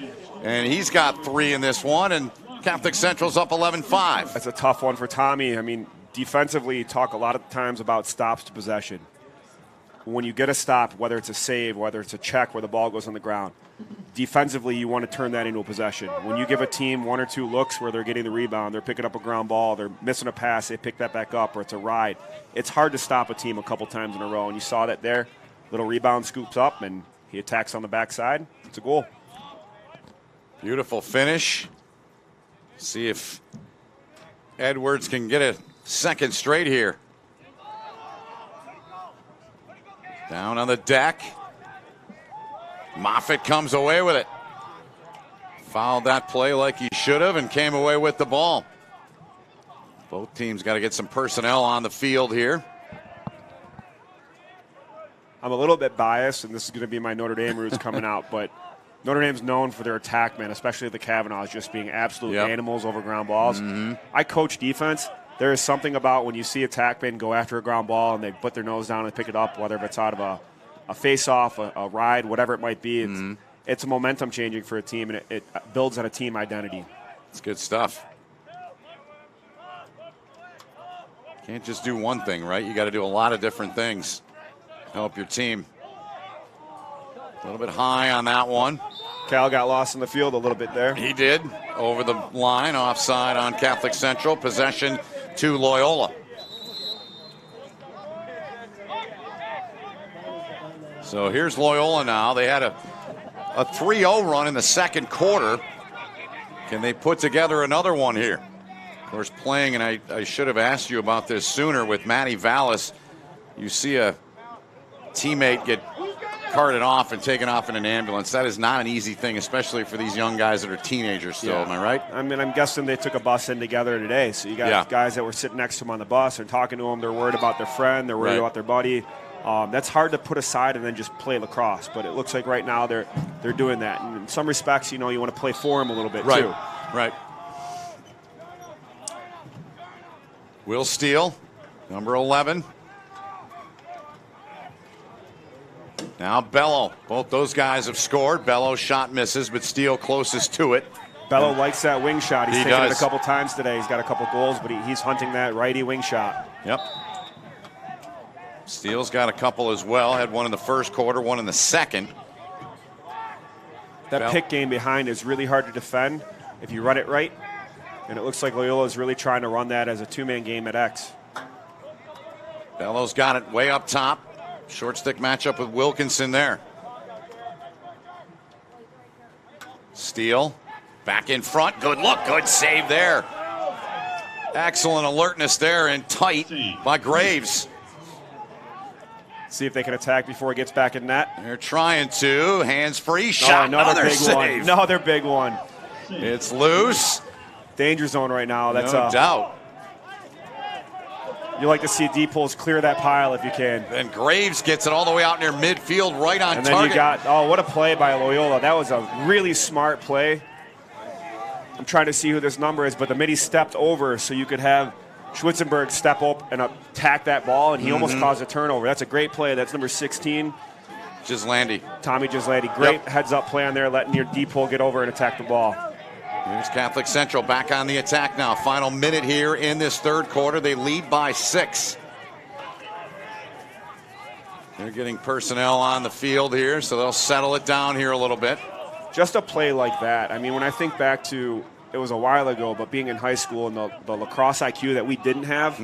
And he's got 3 in this one. And Catholic Central's up 11-5. That's a tough one for Tommy. I mean, defensively, you talk a lot of times about stops to possession. When you get a stop, whether it's a save, whether it's a check where the ball goes on the ground, defensively, you want to turn that into a possession. When you give a team 1 or 2 looks where they're getting the rebound, they're picking up a ground ball, they're missing a pass, they pick that back up, or it's a ride, it's hard to stop a team a couple times in a row. And you saw that there. Little rebound scoops up, and he attacks on the backside. It's a goal. Beautiful finish. See if Edwards can get a second straight here. Down on the deck. Moffitt comes away with it. Fouled that play like he should have and came away with the ball. Both teams got to get some personnel on the field here. I'm a little bit biased, and this is going to be my Notre Dame roots coming out, but Notre Dame's known for their attack men, especially the Kavanaughs, just being absolute animals over ground balls. I coach defense. There is something about when you see attack men go after a ground ball and they put their nose down and pick it up, whether it's out of a face-off, a ride, whatever it might be. It's a momentum changing for a team, and it builds on a team identity. It's good stuff. Can't just do one thing, right? You got to do a lot of different things to help your team. little bit high on that one. Cal got lost in the field a little bit there. He did. Over the line, offside on Catholic Central. Possession to Loyola. So here's Loyola now. They had a 3-0 run in the second quarter. Can they put together another one here? Of course, playing, and I should have asked you about this sooner, with Matty Vallis. You see a teammate get carted off and taken off in an ambulance. That is not an easy thing, especially for these young guys that are teenagers still. Am I right? I mean, I'm guessing they took a bus in together today. So you got guys that were sitting next to them on the bus and talking to them. They're worried about their friend. They're worried about their buddy. That's hard to put aside and then just play lacrosse. But it looks like right now they're doing that. And in some respects, you want to play for them a little bit too. Right. Will Steele, number 11. Now Bello. Both those guys have scored. Bello's shot misses, but Steele closest to it. Bello likes that wing shot. He's taken does. it a couple times today. He's got a couple goals, but he's hunting that righty wing shot. Yep. Steele's got a couple as well. Had one in the first quarter, one in the second. That pick game behind is really hard to defend if you run it right. And it looks like Loyola is really trying to run that as a two-man game at X. Bello's got it way up top. Short stick matchup with Wilkinson there. Steele back in front. Good look. Good save there. Excellent alertness there and tight by Graves. See if they can attack before he gets back in net. They're trying to. Hands free. Shot. Another big save. one. Another big one. It's loose. Danger zone right now. That's no doubt. You like to see D-pulls clear that pile if you can. And Graves gets it all the way out near midfield, right on target. And then you got, what a play by Loyola. That was a really smart play. I'm trying to see who this number is, but the midi stepped over so you could have Schwitzenberg step up and attack that ball, and he almost caused a turnover. That's a great play. That's number 16. Gislandi. Tommy Gislandi. Great heads-up play on there, letting your D-pull get over and attack the ball. Here's Catholic Central back on the attack now. Final minute here in this third quarter. They lead by 6. They're getting personnel on the field here, so they'll settle it down here a little bit. Just a play like that. I mean, when I think back to, it was a while ago, but being in high school and the lacrosse IQ that we didn't have,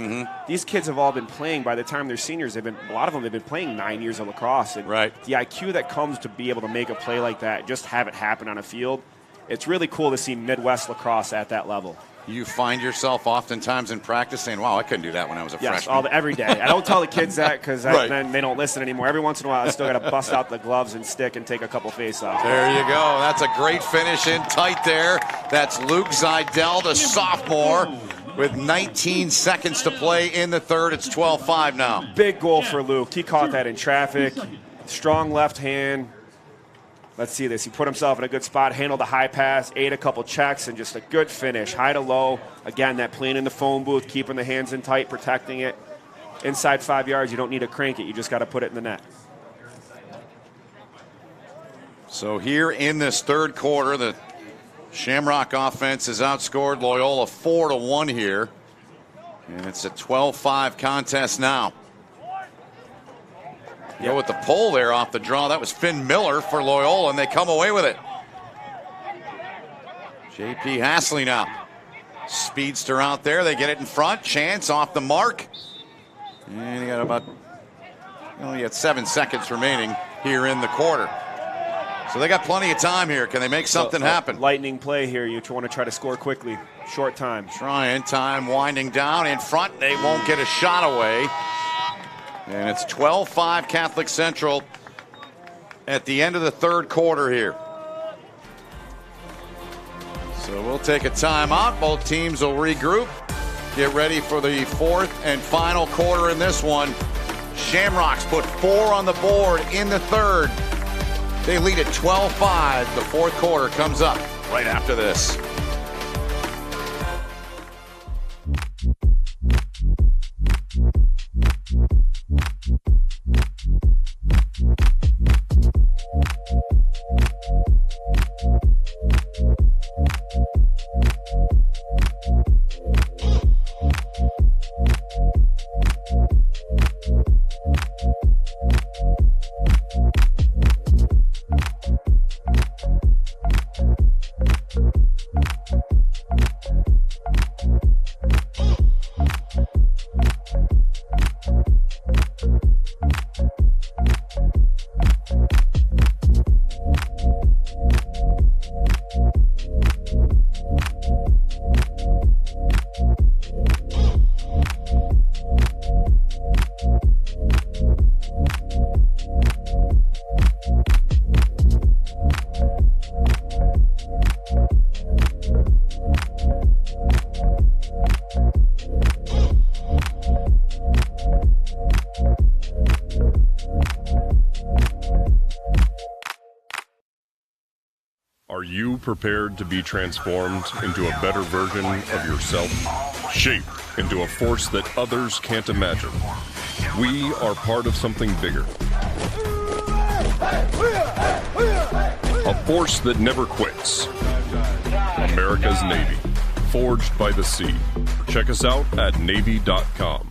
these kids have all been playing. By the time they're seniors, a lot of them have been playing 9 years of lacrosse. And the IQ that comes to be able to make a play like that, just have it happen on a field, it's really cool to see Midwest lacrosse at that level. You find yourself oftentimes in practice saying, wow, I couldn't do that when I was a freshman. Every day. I don't tell the kids that because then they don't listen anymore. Every once in a while, I still got to bust out the gloves and stick and take a couple face-offs. There you go. That's a great finish in tight there. That's Luke Zidell, the sophomore, with 19 seconds to play in the third. It's 12-5 now. Big goal for Luke. He caught that in traffic. Strong left hand. Let's see this. He put himself in a good spot, handled the high pass, ate a couple checks, and just a good finish. High to low. Again, that playing in the phone booth, keeping the hands in tight, protecting it. Inside 5 yards, you don't need to crank it. You just got to put it in the net. So here in this third quarter, the Shamrock offense has outscored Loyola 4-1 here. And it's a 12-5 contest now. Go with the pull there off the draw. That was Finn Miller for Loyola, and they come away with it. J.P. Hasley now. Speedster out there. They get it in front. Chance off the mark. And you got only got 7 seconds remaining here in the quarter. So they got plenty of time here. Can they make something happen? Lightning play here. You want to try to score quickly. Short time. Trying. Time winding down in front. They won't get a shot away. And it's 12-5 Catholic Central at the end of the third quarter here. So we'll take a timeout. Both teams will regroup. Get ready for the fourth and final quarter in this one. Shamrocks put 4 on the board in the third. They lead at 12-5. The fourth quarter comes up right after this. Are you prepared to be transformed into a better version of yourself? Shaped into a force that others can't imagine. We are part of something bigger. A force that never quits. America's Navy. Forged by the sea. Check us out at Navy.com.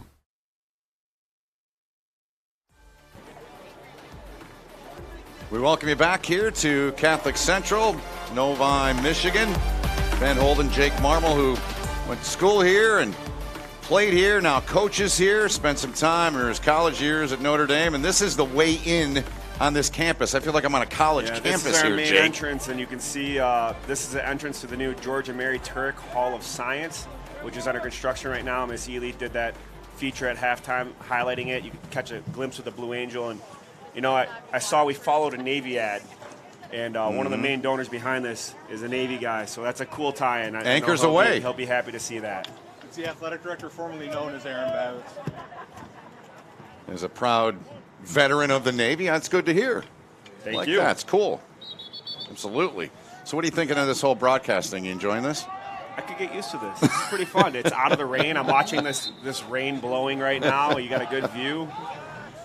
We welcome you back here to Catholic Central, Novi, Michigan. Ben Holden, Jake Marmol, who went to school here and played here, now coaches here, spent some time in his college years at Notre Dame, and this is the way in on this campus. I feel like I'm on a college campus this is our here, main Jake. entrance, and you can see this is the entrance to the new Georgia Mary Turek Hall of Science, which is under construction right now. Miss Ely did that feature at halftime highlighting it. You could catch a glimpse of the Blue Angel, and you know, I saw we followed a Navy ad, and one of the main donors behind this is a Navy guy, so that's a cool tie-in. Anchors away. He'll be happy to see that. It's the athletic director formerly known as Aaron Babbitt. As a proud veteran of the Navy, that's good to hear. Thank you. That's cool. Absolutely. So what are you thinking of this whole broadcasting? You enjoying this? I could get used to this. This is pretty fun. It's out of the rain. I'm watching this rain blowing right now. You got a good view.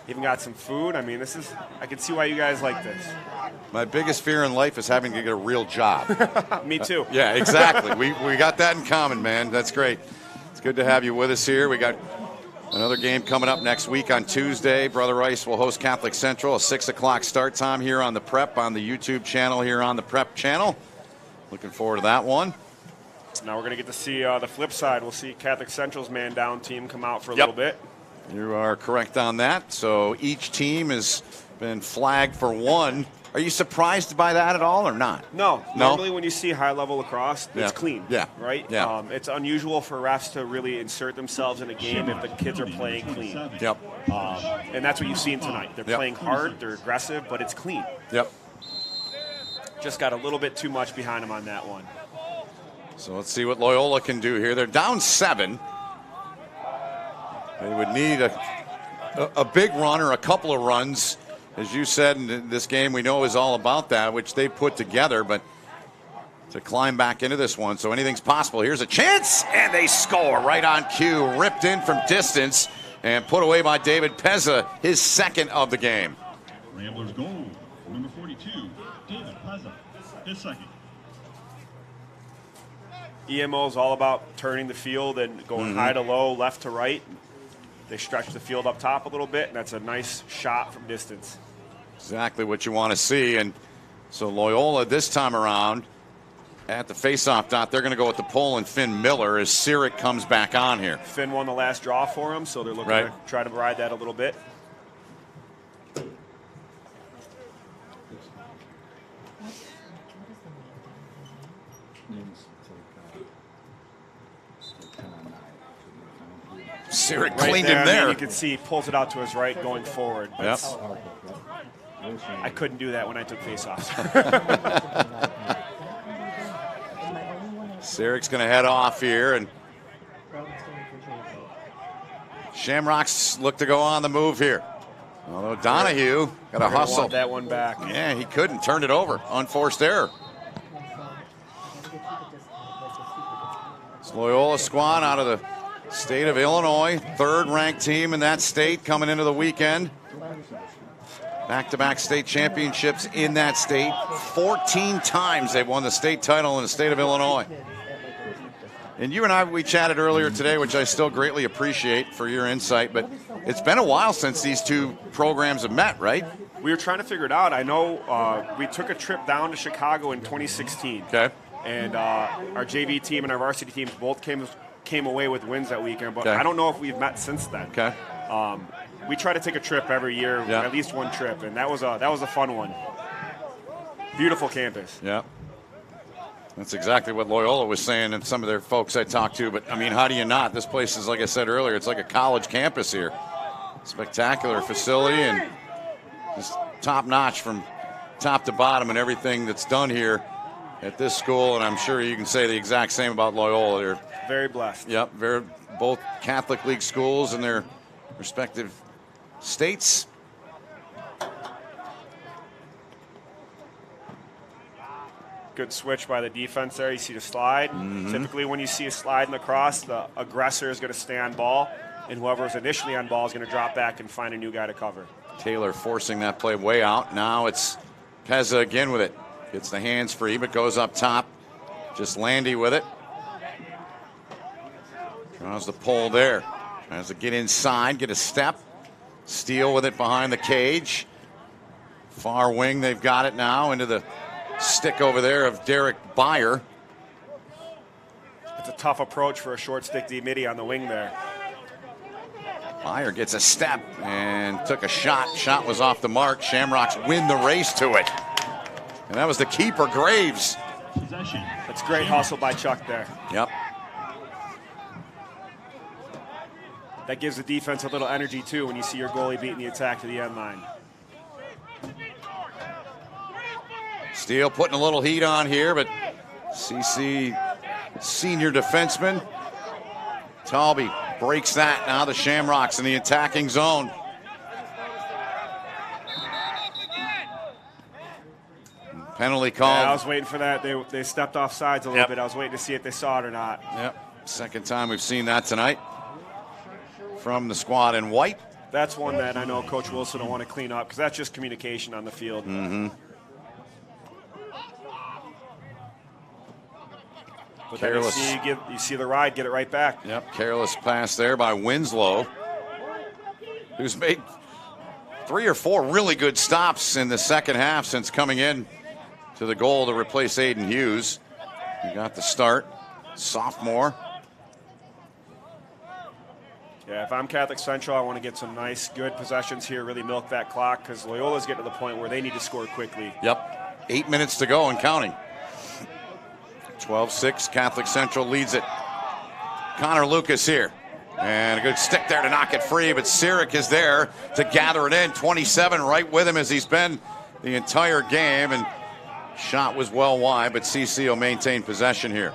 Even got some food. I mean, I can see why you guys like this. My biggest fear in life is having to get a real job. Me too. Yeah, exactly. we got that in common, man. That's great. It's good to have you with us here. We got another game coming up next week on Tuesday. Brother Rice will host Catholic Central, a 6 o'clock start time here on the Prep, on the YouTube channel here on the Prep channel. Looking forward to that one. Now we're going to get to see the flip side. We'll see Catholic Central's man-down team come out for a little bit. You are correct on that. So each team has been flagged for one. Are you surprised by that at all or not? No. Normally when you see high-level lacrosse, it's clean. Yeah. Right? Yeah. It's unusual for refs to really insert themselves in a game if the kids are playing clean. Yep. And that's what you've seen tonight. They're playing hard, they're aggressive, but it's clean. Yep. Just got a little bit too much behind them on that one. So let's see what Loyola can do here. They're down 7. They would need a big run or a couple of runs. As you said, in this game we know is all about that, which they put together, but to climb back into this one, so anything's possible. Here's a chance, and they score right on cue. Ripped in from distance and put away by David Pezza, his second of the game. Ramblers goal, number 42, David Pezza, his second. EMO is all about turning the field and going high to low, left to right. They stretch the field up top a little bit, and that's a nice shot from distance. Exactly what you want to see. And so Loyola this time around at the faceoff dot, they're going to go with the pole and Finn Miller as Cyric comes back on here. Finn won the last draw for him, so they're looking to try to ride that a little bit. Cyric right cleaned him there. You can see he pulls it out to his right going forward. Yep. I couldn't do that when I took faceoffs. Cyric's going to head off here, and Shamrocks look to go on the move here. Although Donahue got a hustle. Want that one back. Yeah, he couldn't. Turned it over. Unforced error. It's Loyola squad out of the state of Illinois, third-ranked team in that state coming into the weekend. Back-to-back state championships in that state. 14 times they've won the state title in the state of Illinois. And you and I, we chatted earlier today, which I still greatly appreciate for your insight, but it's been a while since these two programs have met, right? We were trying to figure it out. I know we took a trip down to Chicago in 2016. Okay. And our JV team and our varsity teams both came away with wins that weekend, but Okay. I don't know if we've met since then. Okay. We try to take a trip every year, at least one trip, and that was a fun one. Beautiful campus. Yeah. That's exactly what Loyola was saying and some of their folks I talked to, but I mean, how do you not? This place is, like I said earlier, it's like a college campus here. Spectacular facility and just top notch from top to bottom and everything that's done here at this school, and I'm sure you can say the exact same about Loyola. They're very blessed. Yep, both Catholic League schools in their respective states. Good switch by the defense there. You see the slide. Typically when you see a slide in the cross, the aggressor is going to stay on ball, and whoever was initially on ball is going to drop back and find a new guy to cover. Taylor forcing that play way out. Now it's Pezza again with it. Gets the hands free, but goes up top. Just Landy with it. Draws the pull there. Tries to get inside, get a step. Steele with it behind the cage. Far wing, they've got it now into the stick over there of Derek Byer. It's a tough approach for a short stick D midi on the wing there. Byer gets a step and took a shot. Shot was off the mark. Shamrocks win the race to it. And that was the keeper, Graves. That's great hustle by Chuck there. Yep. That gives the defense a little energy too when you see your goalie beating the attack to the end line. Steele putting a little heat on here, but CC senior defenseman Talby breaks that. Now the Shamrocks in the attacking zone. Penalty called. Yeah, I was waiting for that. They stepped off sides a little bit. I was waiting to see if they saw it or not. Yep. Second time we've seen that tonight from the squad in white. That's one that I know Coach Wilson will want to clean up because that's just communication on the field. But Careless. Then you see the ride, get it right back. Yep. Careless pass there by Winslow, who's made 3 or 4 really good stops in the second half since coming in to the goal to replace Aiden Hughes. He got the start. Sophomore. Yeah, if I'm Catholic Central, I want to get some nice, good possessions here, really milk that clock because Loyola's getting to the point where they need to score quickly. Yep. 8 minutes to go and counting. 12-6, Catholic Central leads it. Connor Lucas here. And a good stick there to knock it free, but Cyric is there to gather it in. 27 right with him as he's been the entire game. And shot was well wide, but CC will maintain possession here.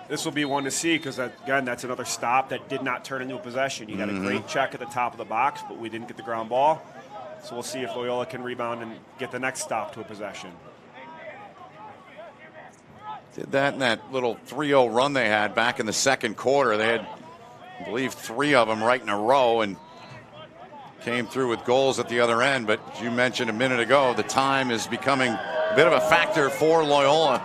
This will be one to see because, again, that's another stop that did not turn into a possession. You got a great check at the top of the box, but we didn't get the ground ball. So we'll see if Loyola can rebound and get the next stop to a possession. Did that in that little 3-0 run they had back in the second quarter. They had, I believe, 3 of them right in a row and came through with goals at the other end. But as you mentioned a minute ago, the time is becoming a bit of a factor for Loyola.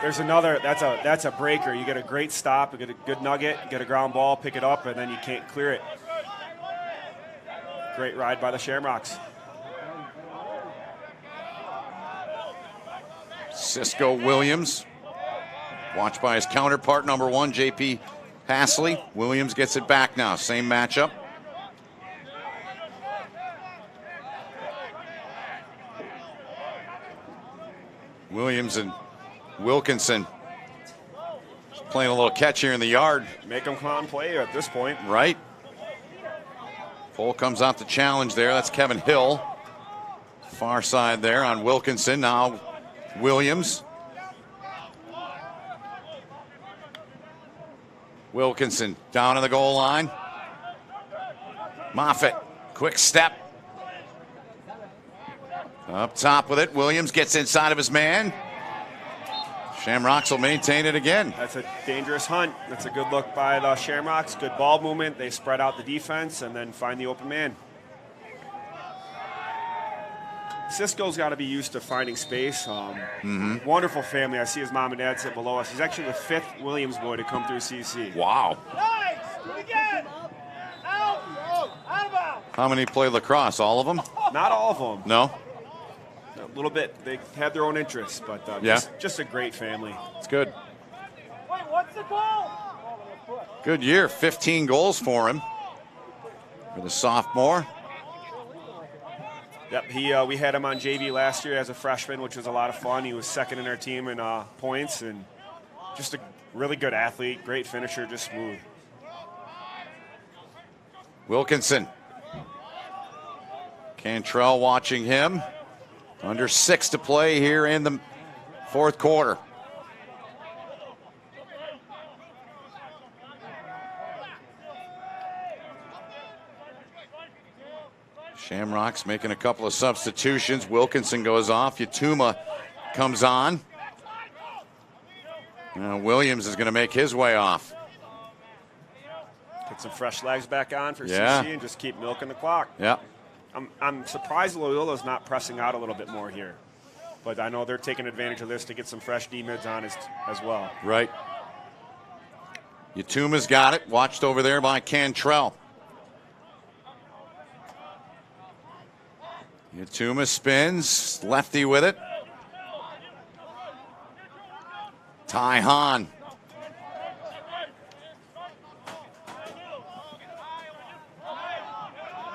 There's another, that's a breaker. You get a great stop, you get a good nugget, get a ground ball, pick it up, and then you can't clear it. Great ride by the Shamrocks. Cisco Williams, watched by his counterpart, number 1, J.P. Hasley. Williams gets it back now. Same matchup. Williams and Wilkinson playing a little catch here in the yard. Make them come out and play at this point. Right. Pole comes out to challenge there. That's Kevin Hill. Far side there on Wilkinson. Now Williams. Wilkinson down on the goal line. Moffitt, quick step. Up top with it. Williams gets inside of his man. Shamrocks will maintain it again. That's a dangerous hunt. That's a good look by the Shamrocks. Good ball movement. They spread out the defense and then find the open man. Cisco's got to be used to finding space. Wonderful family. I see his mom and dad sit below us. He's actually the 5th Williams boy to come through CC. Wow. How many play lacrosse? All of them? Not all of them. No? A little bit. They had their own interests, but just a great family. It's good. Good year. 15 goals for him. For the sophomore. Yep, we had him on JV last year as a freshman, which was a lot of fun. He was second in our team in points, and just a really good athlete, great finisher, just smooth. Wilkinson. Cantrell watching him. Under 6 to play here in the fourth quarter. Shamrocks making a couple of substitutions. Wilkinson goes off. Yatuma comes on. Williams is going to make his way off. Get some fresh legs back on for Yeah. CC and just keep milking the clock. Yeah. I'm surprised Loyola's not pressing out a little bit more here. But I know they're taking advantage of this to get some fresh D-mids on as well. Right. Yatuma's got it. Watched over there by Cantrell. Yatuma spins. Lefty with it. Ty Hahn.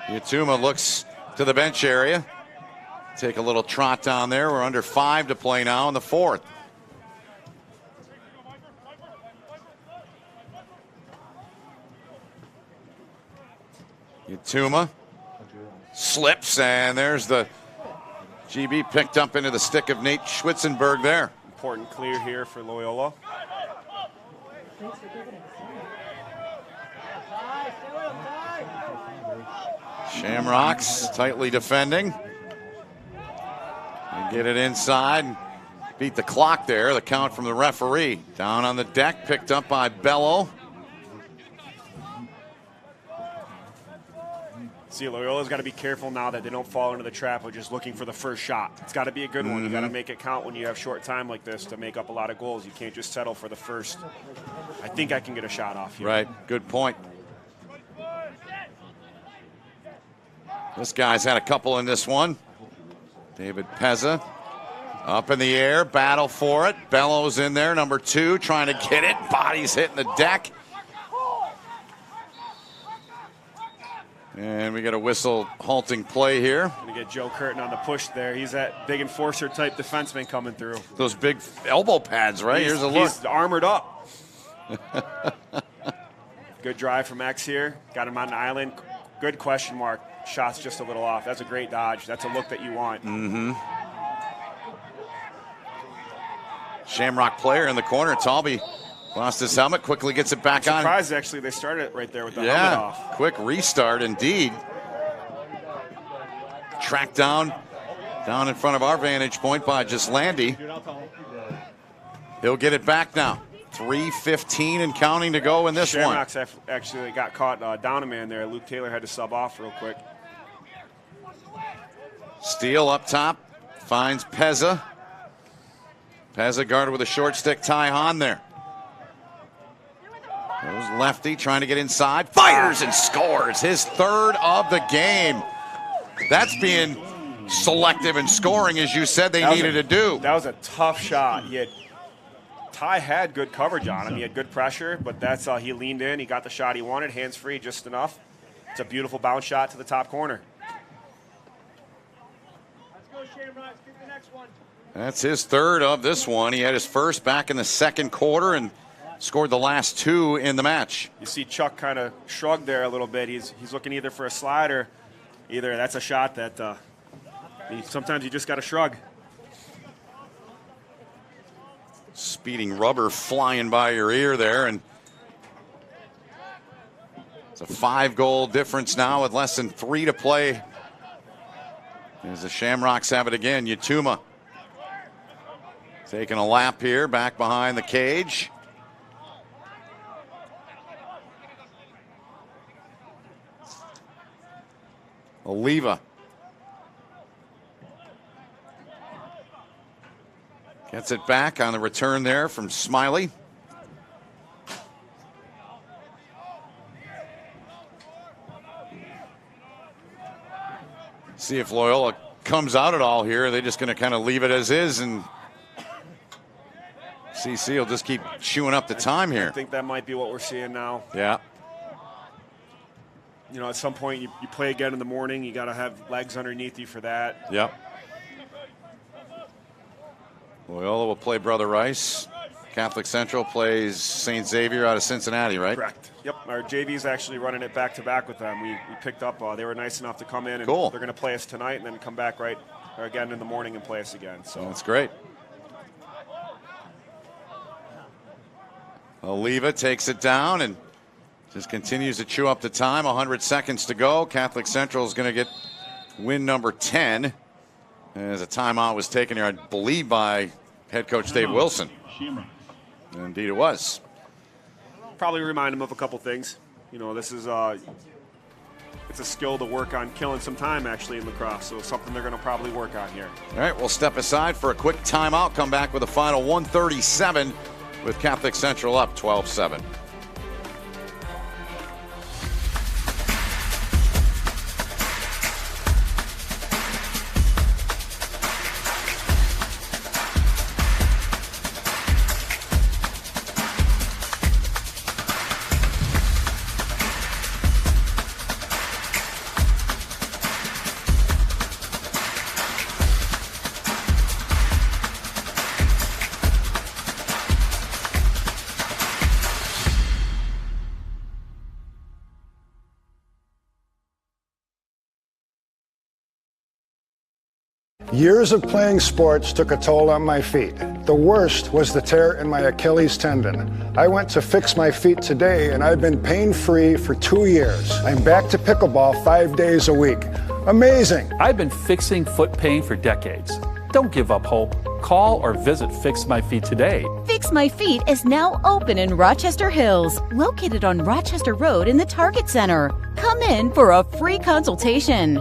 Yatuma looks to the bench area. Take a little trot down there. We're under 5 to play now in the fourth. Yatuma slips, and there's the GB picked up into the stick of Nate Schwitzenberg there. Important clear here for Loyola. Shamrocks tightly defending. And get it inside. Beat the clock there. The count from the referee. Down on the deck, picked up by Bello. See, Loyola's got to be careful now that they don't fall into the trap of just looking for the first shot. It's got to be a good one. You got to make it count when you have short time like this to make up a lot of goals. You can't just settle for the first. I think I can get a shot off here. Right, good point. This guy's had a couple in this one. David Pezza up in the air, battle for it. Bellows in there, number 2, trying to get it. Body's hitting the deck. And we got a whistle halting play here. Gonna get Joe Curtin on the push there. He's that big enforcer type defenseman coming through. Those big elbow pads, right? Here's a look. He's armored up. Good drive from X here. Got him on the island. Good question mark. Shot's just a little off. That's a great dodge. That's a look that you want. Shamrock player in the corner. Talby lost his helmet, quickly gets it back on. Surprised, actually, they started it right there with the helmet off. Quick restart indeed. Tracked down in front of our vantage point by Landy. He'll get it back now. 3:15 and counting to go in this one. Shamrocks actually got caught down a man there. Luke Taylor had to sub off real quick. Steele up top, finds Pezza. Pezza guarded with a short stick. Ty Hahn there. There's lefty trying to get inside. Fires and scores. His 3rd of the game. That's being selective and scoring, as you said they needed to do. That was a tough shot. Ty had good coverage on him. He had good pressure, but that's he leaned in. He got the shot he wanted, hands free, just enough. It's a beautiful bounce shot to the top corner. Let's go, Shamrocks. Get the next one. That's his 3rd of this one. He had his first back in the second quarter and scored the last 2 in the match. You see Chuck kind of shrug there a little bit. He's looking either for a slide or either that's a shot that sometimes you just got to shrug. Speeding rubber flying by your ear there, and it's a 5-goal difference now with less than 3 to play. As the Shamrocks have it again. Yatuma taking a lap here, back behind the cage. Oliva gets it back on the return there from Smiley. See if Loyola comes out at all here. They're just going to kind of leave it as is, and CC will just keep chewing up the time here. I think that might be what we're seeing now. Yeah. You know, at some point you play again in the morning. You got to have legs underneath you for that. Yep. Loyola will play Brother Rice. Catholic Central plays St. Xavier out of Cincinnati, right? Correct. Yep. Our JV's actually running it back-to-back with them. We picked up. They were nice enough to come in, and cool. They're going to play us tonight and then come back again in the morning and play us again. So that's great. Oliva takes it down and just continues to chew up the time. 100 seconds to go. Catholic Central is going to get win number 10, as a timeout was taken here, I believe, by head coach Dave Wilson. Indeed it was. Probably remind him of a couple things. You know, this is it's a skill to work on killing some time, actually, in lacrosse, so something they're going to probably work on here. All right, we'll step aside for a quick timeout, come back with a final 1:37 with Catholic Central up 12-7. Years of playing sports took a toll on my feet. The worst was the tear in my Achilles tendon. I went to fix my feet today, and I've been pain-free for 2 years. I'm back to pickleball 5 days a week. Amazing! I've been fixing foot pain for decades. Don't give up hope. Call or visit Fix My Feet today. Fix My Feet is now open in Rochester Hills, located on Rochester Road in the Target Center. Come in for a free consultation.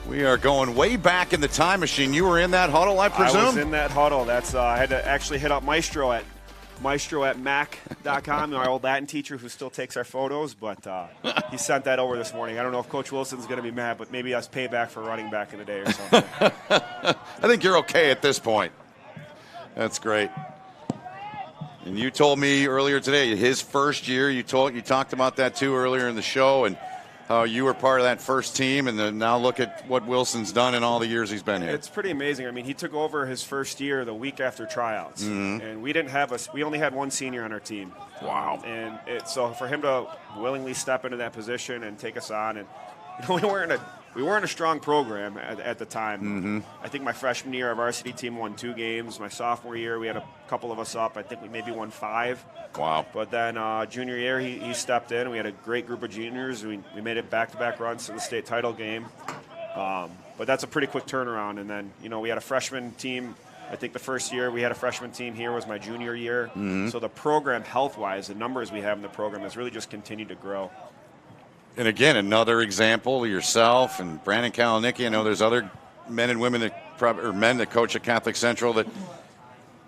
We are going way back in the time machine. You were in that huddle, I presume? I was in that huddle. That's I had to actually hit up Maestro at mac.com, our old Latin teacher who still takes our photos, but he sent that over this morning. I don't know if Coach Wilson's going to be mad, but maybe us payback for running back in the day or something. I think you're okay at this point. That's great. And you told me earlier today, his first year, you talked about that too earlier in the show, and how you were part of that first team, and then now look at what Wilson's done in all the years he's been here. It's pretty amazing. I mean, he took over his first year the week after tryouts, and we only had one senior on our team. Wow! And so for him to willingly step into that position and take us on, and you know, we weren't a strong program at the time. I think my freshman year, our varsity team won 2 games. My sophomore year, we had a couple of us up. I think we maybe won 5. Wow. But then junior year, he stepped in, and we had a great group of juniors. We made it back-to-back runs to the state title game. But that's a pretty quick turnaround. And then, you know, we had a freshman team. I think the first year we had a freshman team here was my junior year. So the program, health-wise, the numbers we have in the program has really just continued to grow. And again, another example, yourself and Brandon Kalinicki. I know there's other men and women men that coach at Catholic Central that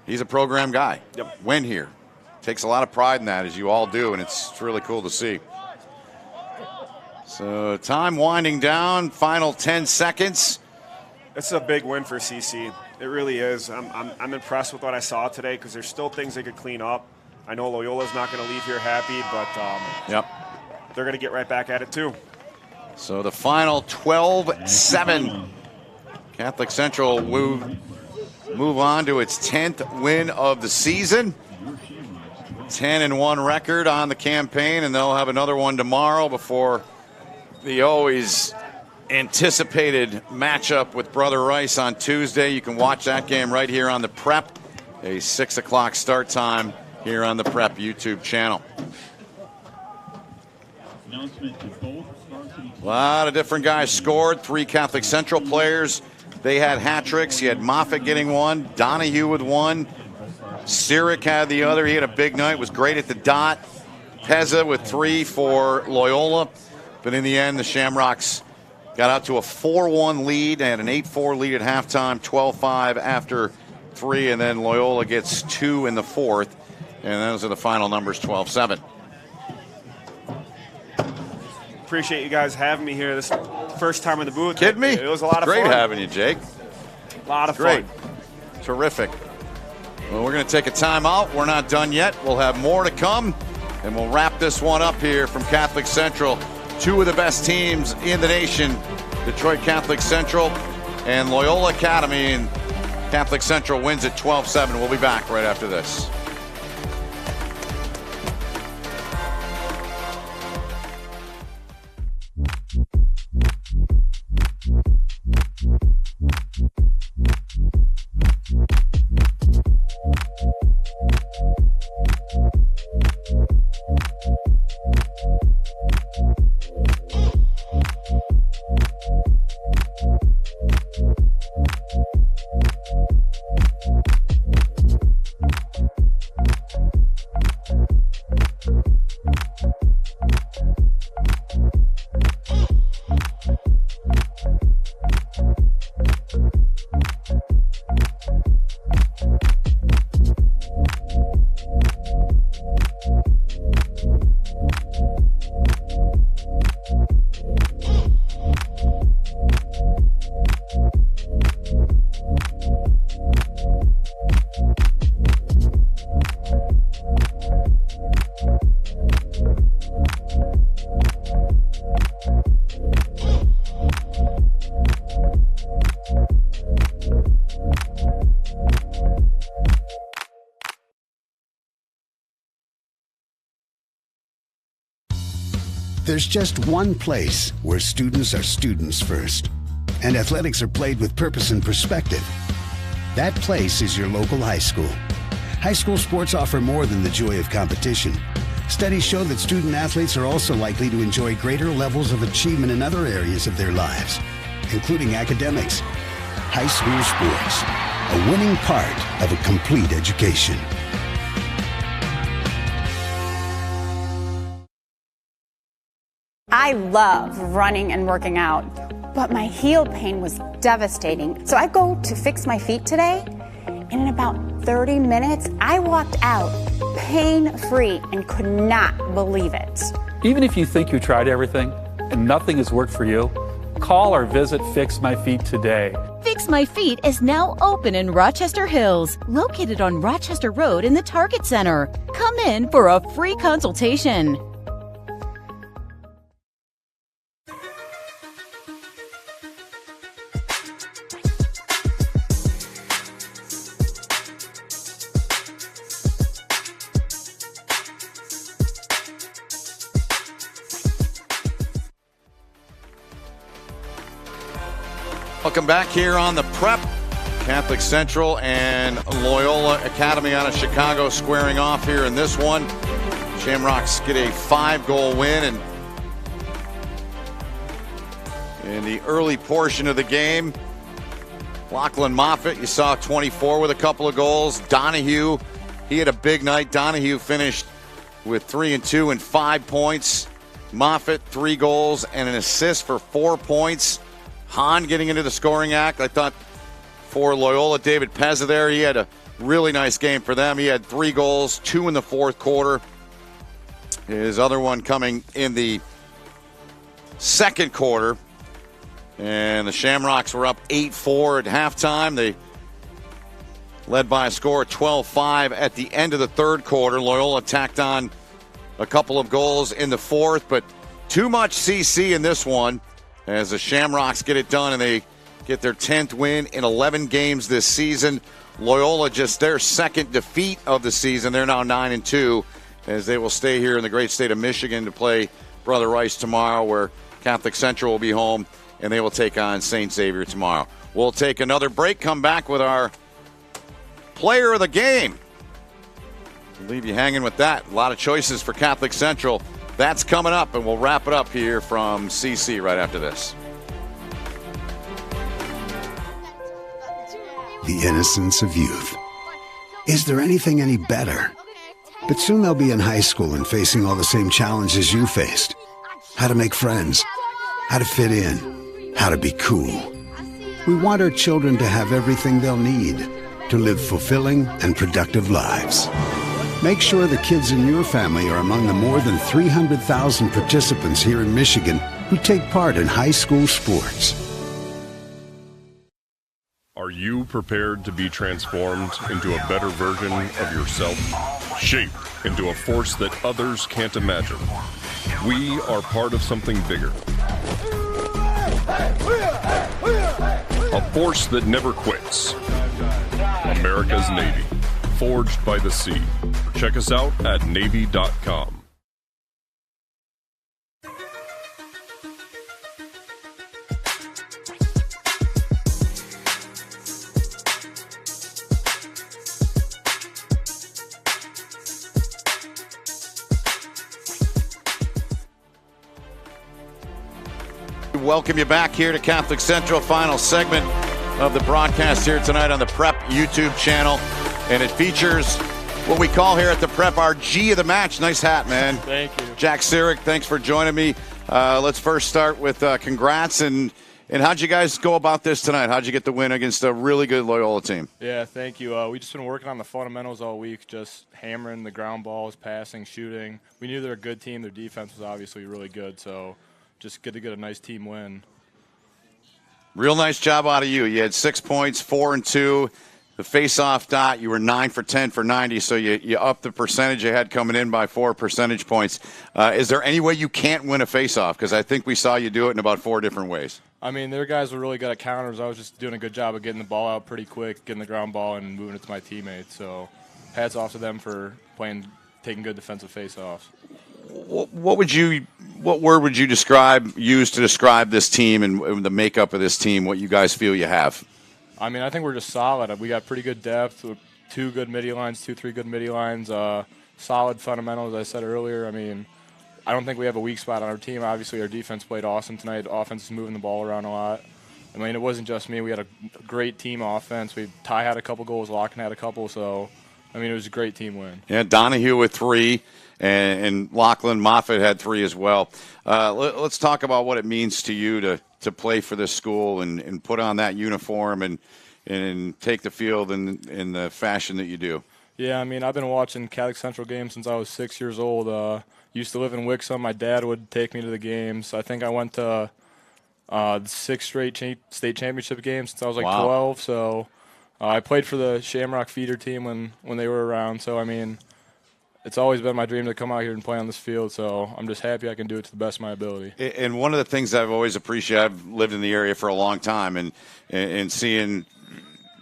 he's a program guy. Yep. Win here. Takes a lot of pride in that, as you all do, and it's really cool to see. So time winding down, final 10 seconds. It's a big win for CC. It really is. I'm impressed with what I saw today because there's still things they could clean up. I know Loyola's not going to leave here happy, but they're going to get right back at it too. So the final 12-7. Catholic Central move on to its 10th win of the season. 10-1 record on the campaign, and they'll have another one tomorrow before the always anticipated matchup with Brother Rice on Tuesday. You can watch that game right here on the Prep, a 6 o'clock start time here on the Prep YouTube channel. A lot of different guys scored. 3 Catholic Central players. They had hat tricks. You had Moffitt getting one, Donahue with one, Cyric had the other. He had a big night, was great at the dot. Pezza with 3 for Loyola. But in the end, the Shamrocks got out to a 4-1 lead and an 8-4 lead at halftime, 12-5 after 3, and then Loyola gets 2 in the 4th. And those are the final numbers, 12-7. Appreciate you guys having me here. This first time in the booth. Kidding me? It was a lot of Great fun. Great having you, Jake. A lot of fun. Great. Terrific. Well, we're going to take a timeout. We're not done yet. We'll have more to come, and we'll wrap this one up here from Catholic Central. 2 of the best teams in the nation, Detroit Catholic Central and Loyola Academy, and Catholic Central wins at 12-7. We'll be back right after this. There's just one place where students are students first, and athletics are played with purpose and perspective. That place is your local high school. High school sports offer more than the joy of competition. Studies show that student athletes are also likely to enjoy greater levels of achievement in other areas of their lives, including academics. High school sports, a winning part of a complete education. I love running and working out, but my heel pain was devastating. So I go to Fix My Feet today, and in about 30 minutes, I walked out pain-free and could not believe it. Even if you think you tried everything and nothing has worked for you, call or visit Fix My Feet today. Fix My Feet is now open in Rochester Hills, located on Rochester Road in the Target Center. Come in for a free consultation. Welcome back here on the Prep. Catholic Central and Loyola Academy out of Chicago squaring off here in this one. Shamrocks get a 5-goal win, and in the early portion of the game, Lachlan Moffitt, you saw 24 with a couple of goals. Donahue, he had a big night. Donahue finished with 3 and 2 and 5 points. Moffitt, 3 goals and an assist for 4 points. Hahn getting into the scoring act. I thought for Loyola, David Pezza there, he had a really nice game for them. He had 3 goals, 2 in the fourth quarter. His other one coming in the second quarter. And the Shamrocks were up 8-4 at halftime. They led by a score of 12-5 at the end of the third quarter. Loyola tacked on a couple of goals in the fourth, but too much CC in this one as the Shamrocks get it done and they get their 10th win in 11 games this season. Loyola just their second defeat of the season. They're now 9-2 as they will stay here in the great state of Michigan to play Brother Rice tomorrow, where Catholic Central will be home and they will take on St. Xavier tomorrow. We'll take another break, come back with our player of the game. We'll leave you hanging with that. A lot of choices for Catholic Central. That's coming up, and we'll wrap it up here from CC right after this. The innocence of youth. Is there anything any better? But soon they'll be in high school and facing all the same challenges you faced. How to make friends, how to fit in, how to be cool. We want our children to have everything they'll need to live fulfilling and productive lives. Make sure the kids in your family are among the more than 300,000 participants here in Michigan who take part in high school sports. Are you prepared to be transformed into a better version of yourself? Shaped into a force that others can't imagine. We are part of something bigger. A force that never quits. America's Navy. Forged by the sea. Check us out at Navy.com. Welcome you back here to Catholic Central, final segment of the broadcast here tonight on the Prep YouTube channel. And it features what we call here at the Prep our G of the match. Nice hat, man. Thank you. Jack Sirik, thanks for joining me. Let's first start with congrats. And how'd you guys go about this tonight? How'd you get the win against a really good Loyola team? Yeah, thank you. We just been working on the fundamentals all week, just hammering the ground balls, passing, shooting. We knew they're a good team. Their defense was obviously really good, so just good to get a nice team win. Real nice job out of you. You had 6 points, 4 and 2. The face-off dot, you were 9 for 10 for 90, so you upped the percentage you had coming in by 4 percentage points. Is there any way you can't win a face-off? Because I think we saw you do it in about 4 different ways. I mean, their guys were really good at counters. I was just doing a good job of getting the ball out pretty quick, getting the ground ball, and moving it to my teammates. So hats off to them for taking good defensive face-offs. What would you what word would you use to describe this team and the makeup of this team, what you guys feel you have? I mean, I think we're just solid. We got pretty good depth, 2 good midi lines, 3 good midi lines, solid fundamentals, as I said earlier. I mean, I don't think we have a weak spot on our team. Obviously, our defense played awesome tonight. The offense is moving the ball around a lot. I mean, it wasn't just me. We had a great team offense. Ty had a couple goals, Locken had a couple, so, I mean, it was a great team win. Yeah, Donahue with 3, and Lachlan Moffitt had 3 as well. Let's talk about what it means to you to play for this school and put on that uniform and take the field in the fashion that you do. Yeah, I mean, I've been watching Catholic Central games since I was 6 years old. Used to live in Wixom. My dad would take me to the games. I think I went to 6 straight state championship games since I was like 12. So I played for the Shamrock feeder team when they were around. So, I mean, it's always been my dream to come out here and play on this field. So I'm just happy I can do it to the best of my ability. And one of the things I've always appreciated, I've lived in the area for a long time, and seeing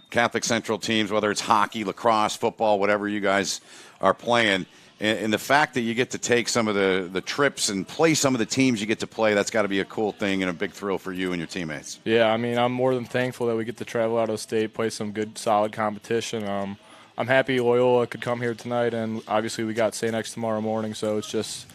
Catholic Central teams, whether it's hockey, lacrosse, football, whatever you guys are playing, and the fact that you get to take some of the trips and play some of the teams you get to play, that's got to be a cool thing and a big thrill for you and your teammates. Yeah, I mean, I'm more than thankful that we get to travel out of the state, play some good, solid competition. I'm happy Loyola could come here tonight, and obviously we got St. X tomorrow morning, so it's just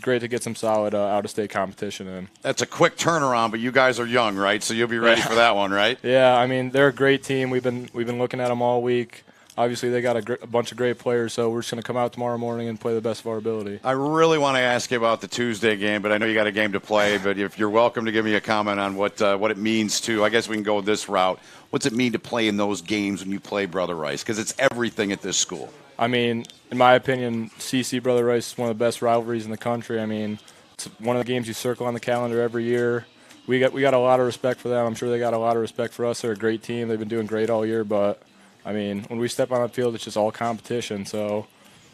great to get some solid out-of-state competition in. That's a quick turnaround, but you guys are young, right? So you'll be ready for that one, right? Yeah, I mean, they're a great team. We've been looking at them all week. Obviously, they got a bunch of great players, so we're just going to come out tomorrow morning and play the best of our ability. I really want to ask you about the Tuesday game, but I know you got a game to play. But if you're welcome to give me a comment on what it means to, I guess we can go this route. What's it mean to play in those games when you play Brother Rice? Because it's everything at this school. I mean, in my opinion, CC Brother Rice is one of the best rivalries in the country. I mean, it's one of the games you circle on the calendar every year. We got a lot of respect for them. I'm sure they got a lot of respect for us. They're a great team. They've been doing great all year, but I mean, when we step on the field, it's just all competition. So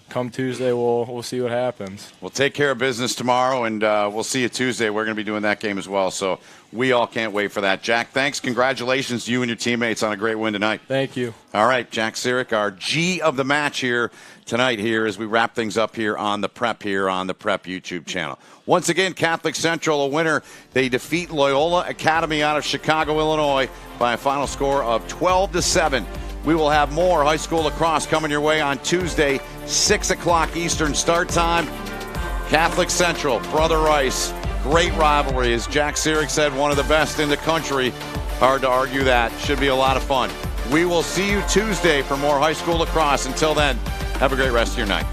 come Tuesday, we'll see what happens. We'll take care of business tomorrow, and we'll see you Tuesday. We're going to be doing that game as well, so we all can't wait for that. Jack, thanks. Congratulations to you and your teammates on a great win tonight. Thank you. All right, Jack Sirik, our G of the match here tonight here as we wrap things up here on the Prep YouTube channel. Once again, Catholic Central a winner. They defeat Loyola Academy out of Chicago, Illinois by a final score of 12-7. We will have more high school lacrosse coming your way on Tuesday, 6 o'clock Eastern start time. Catholic Central, Brother Rice, great rivalry. As Jack Sirik said, one of the best in the country. Hard to argue that. Should be a lot of fun. We will see you Tuesday for more high school lacrosse. Until then, have a great rest of your night.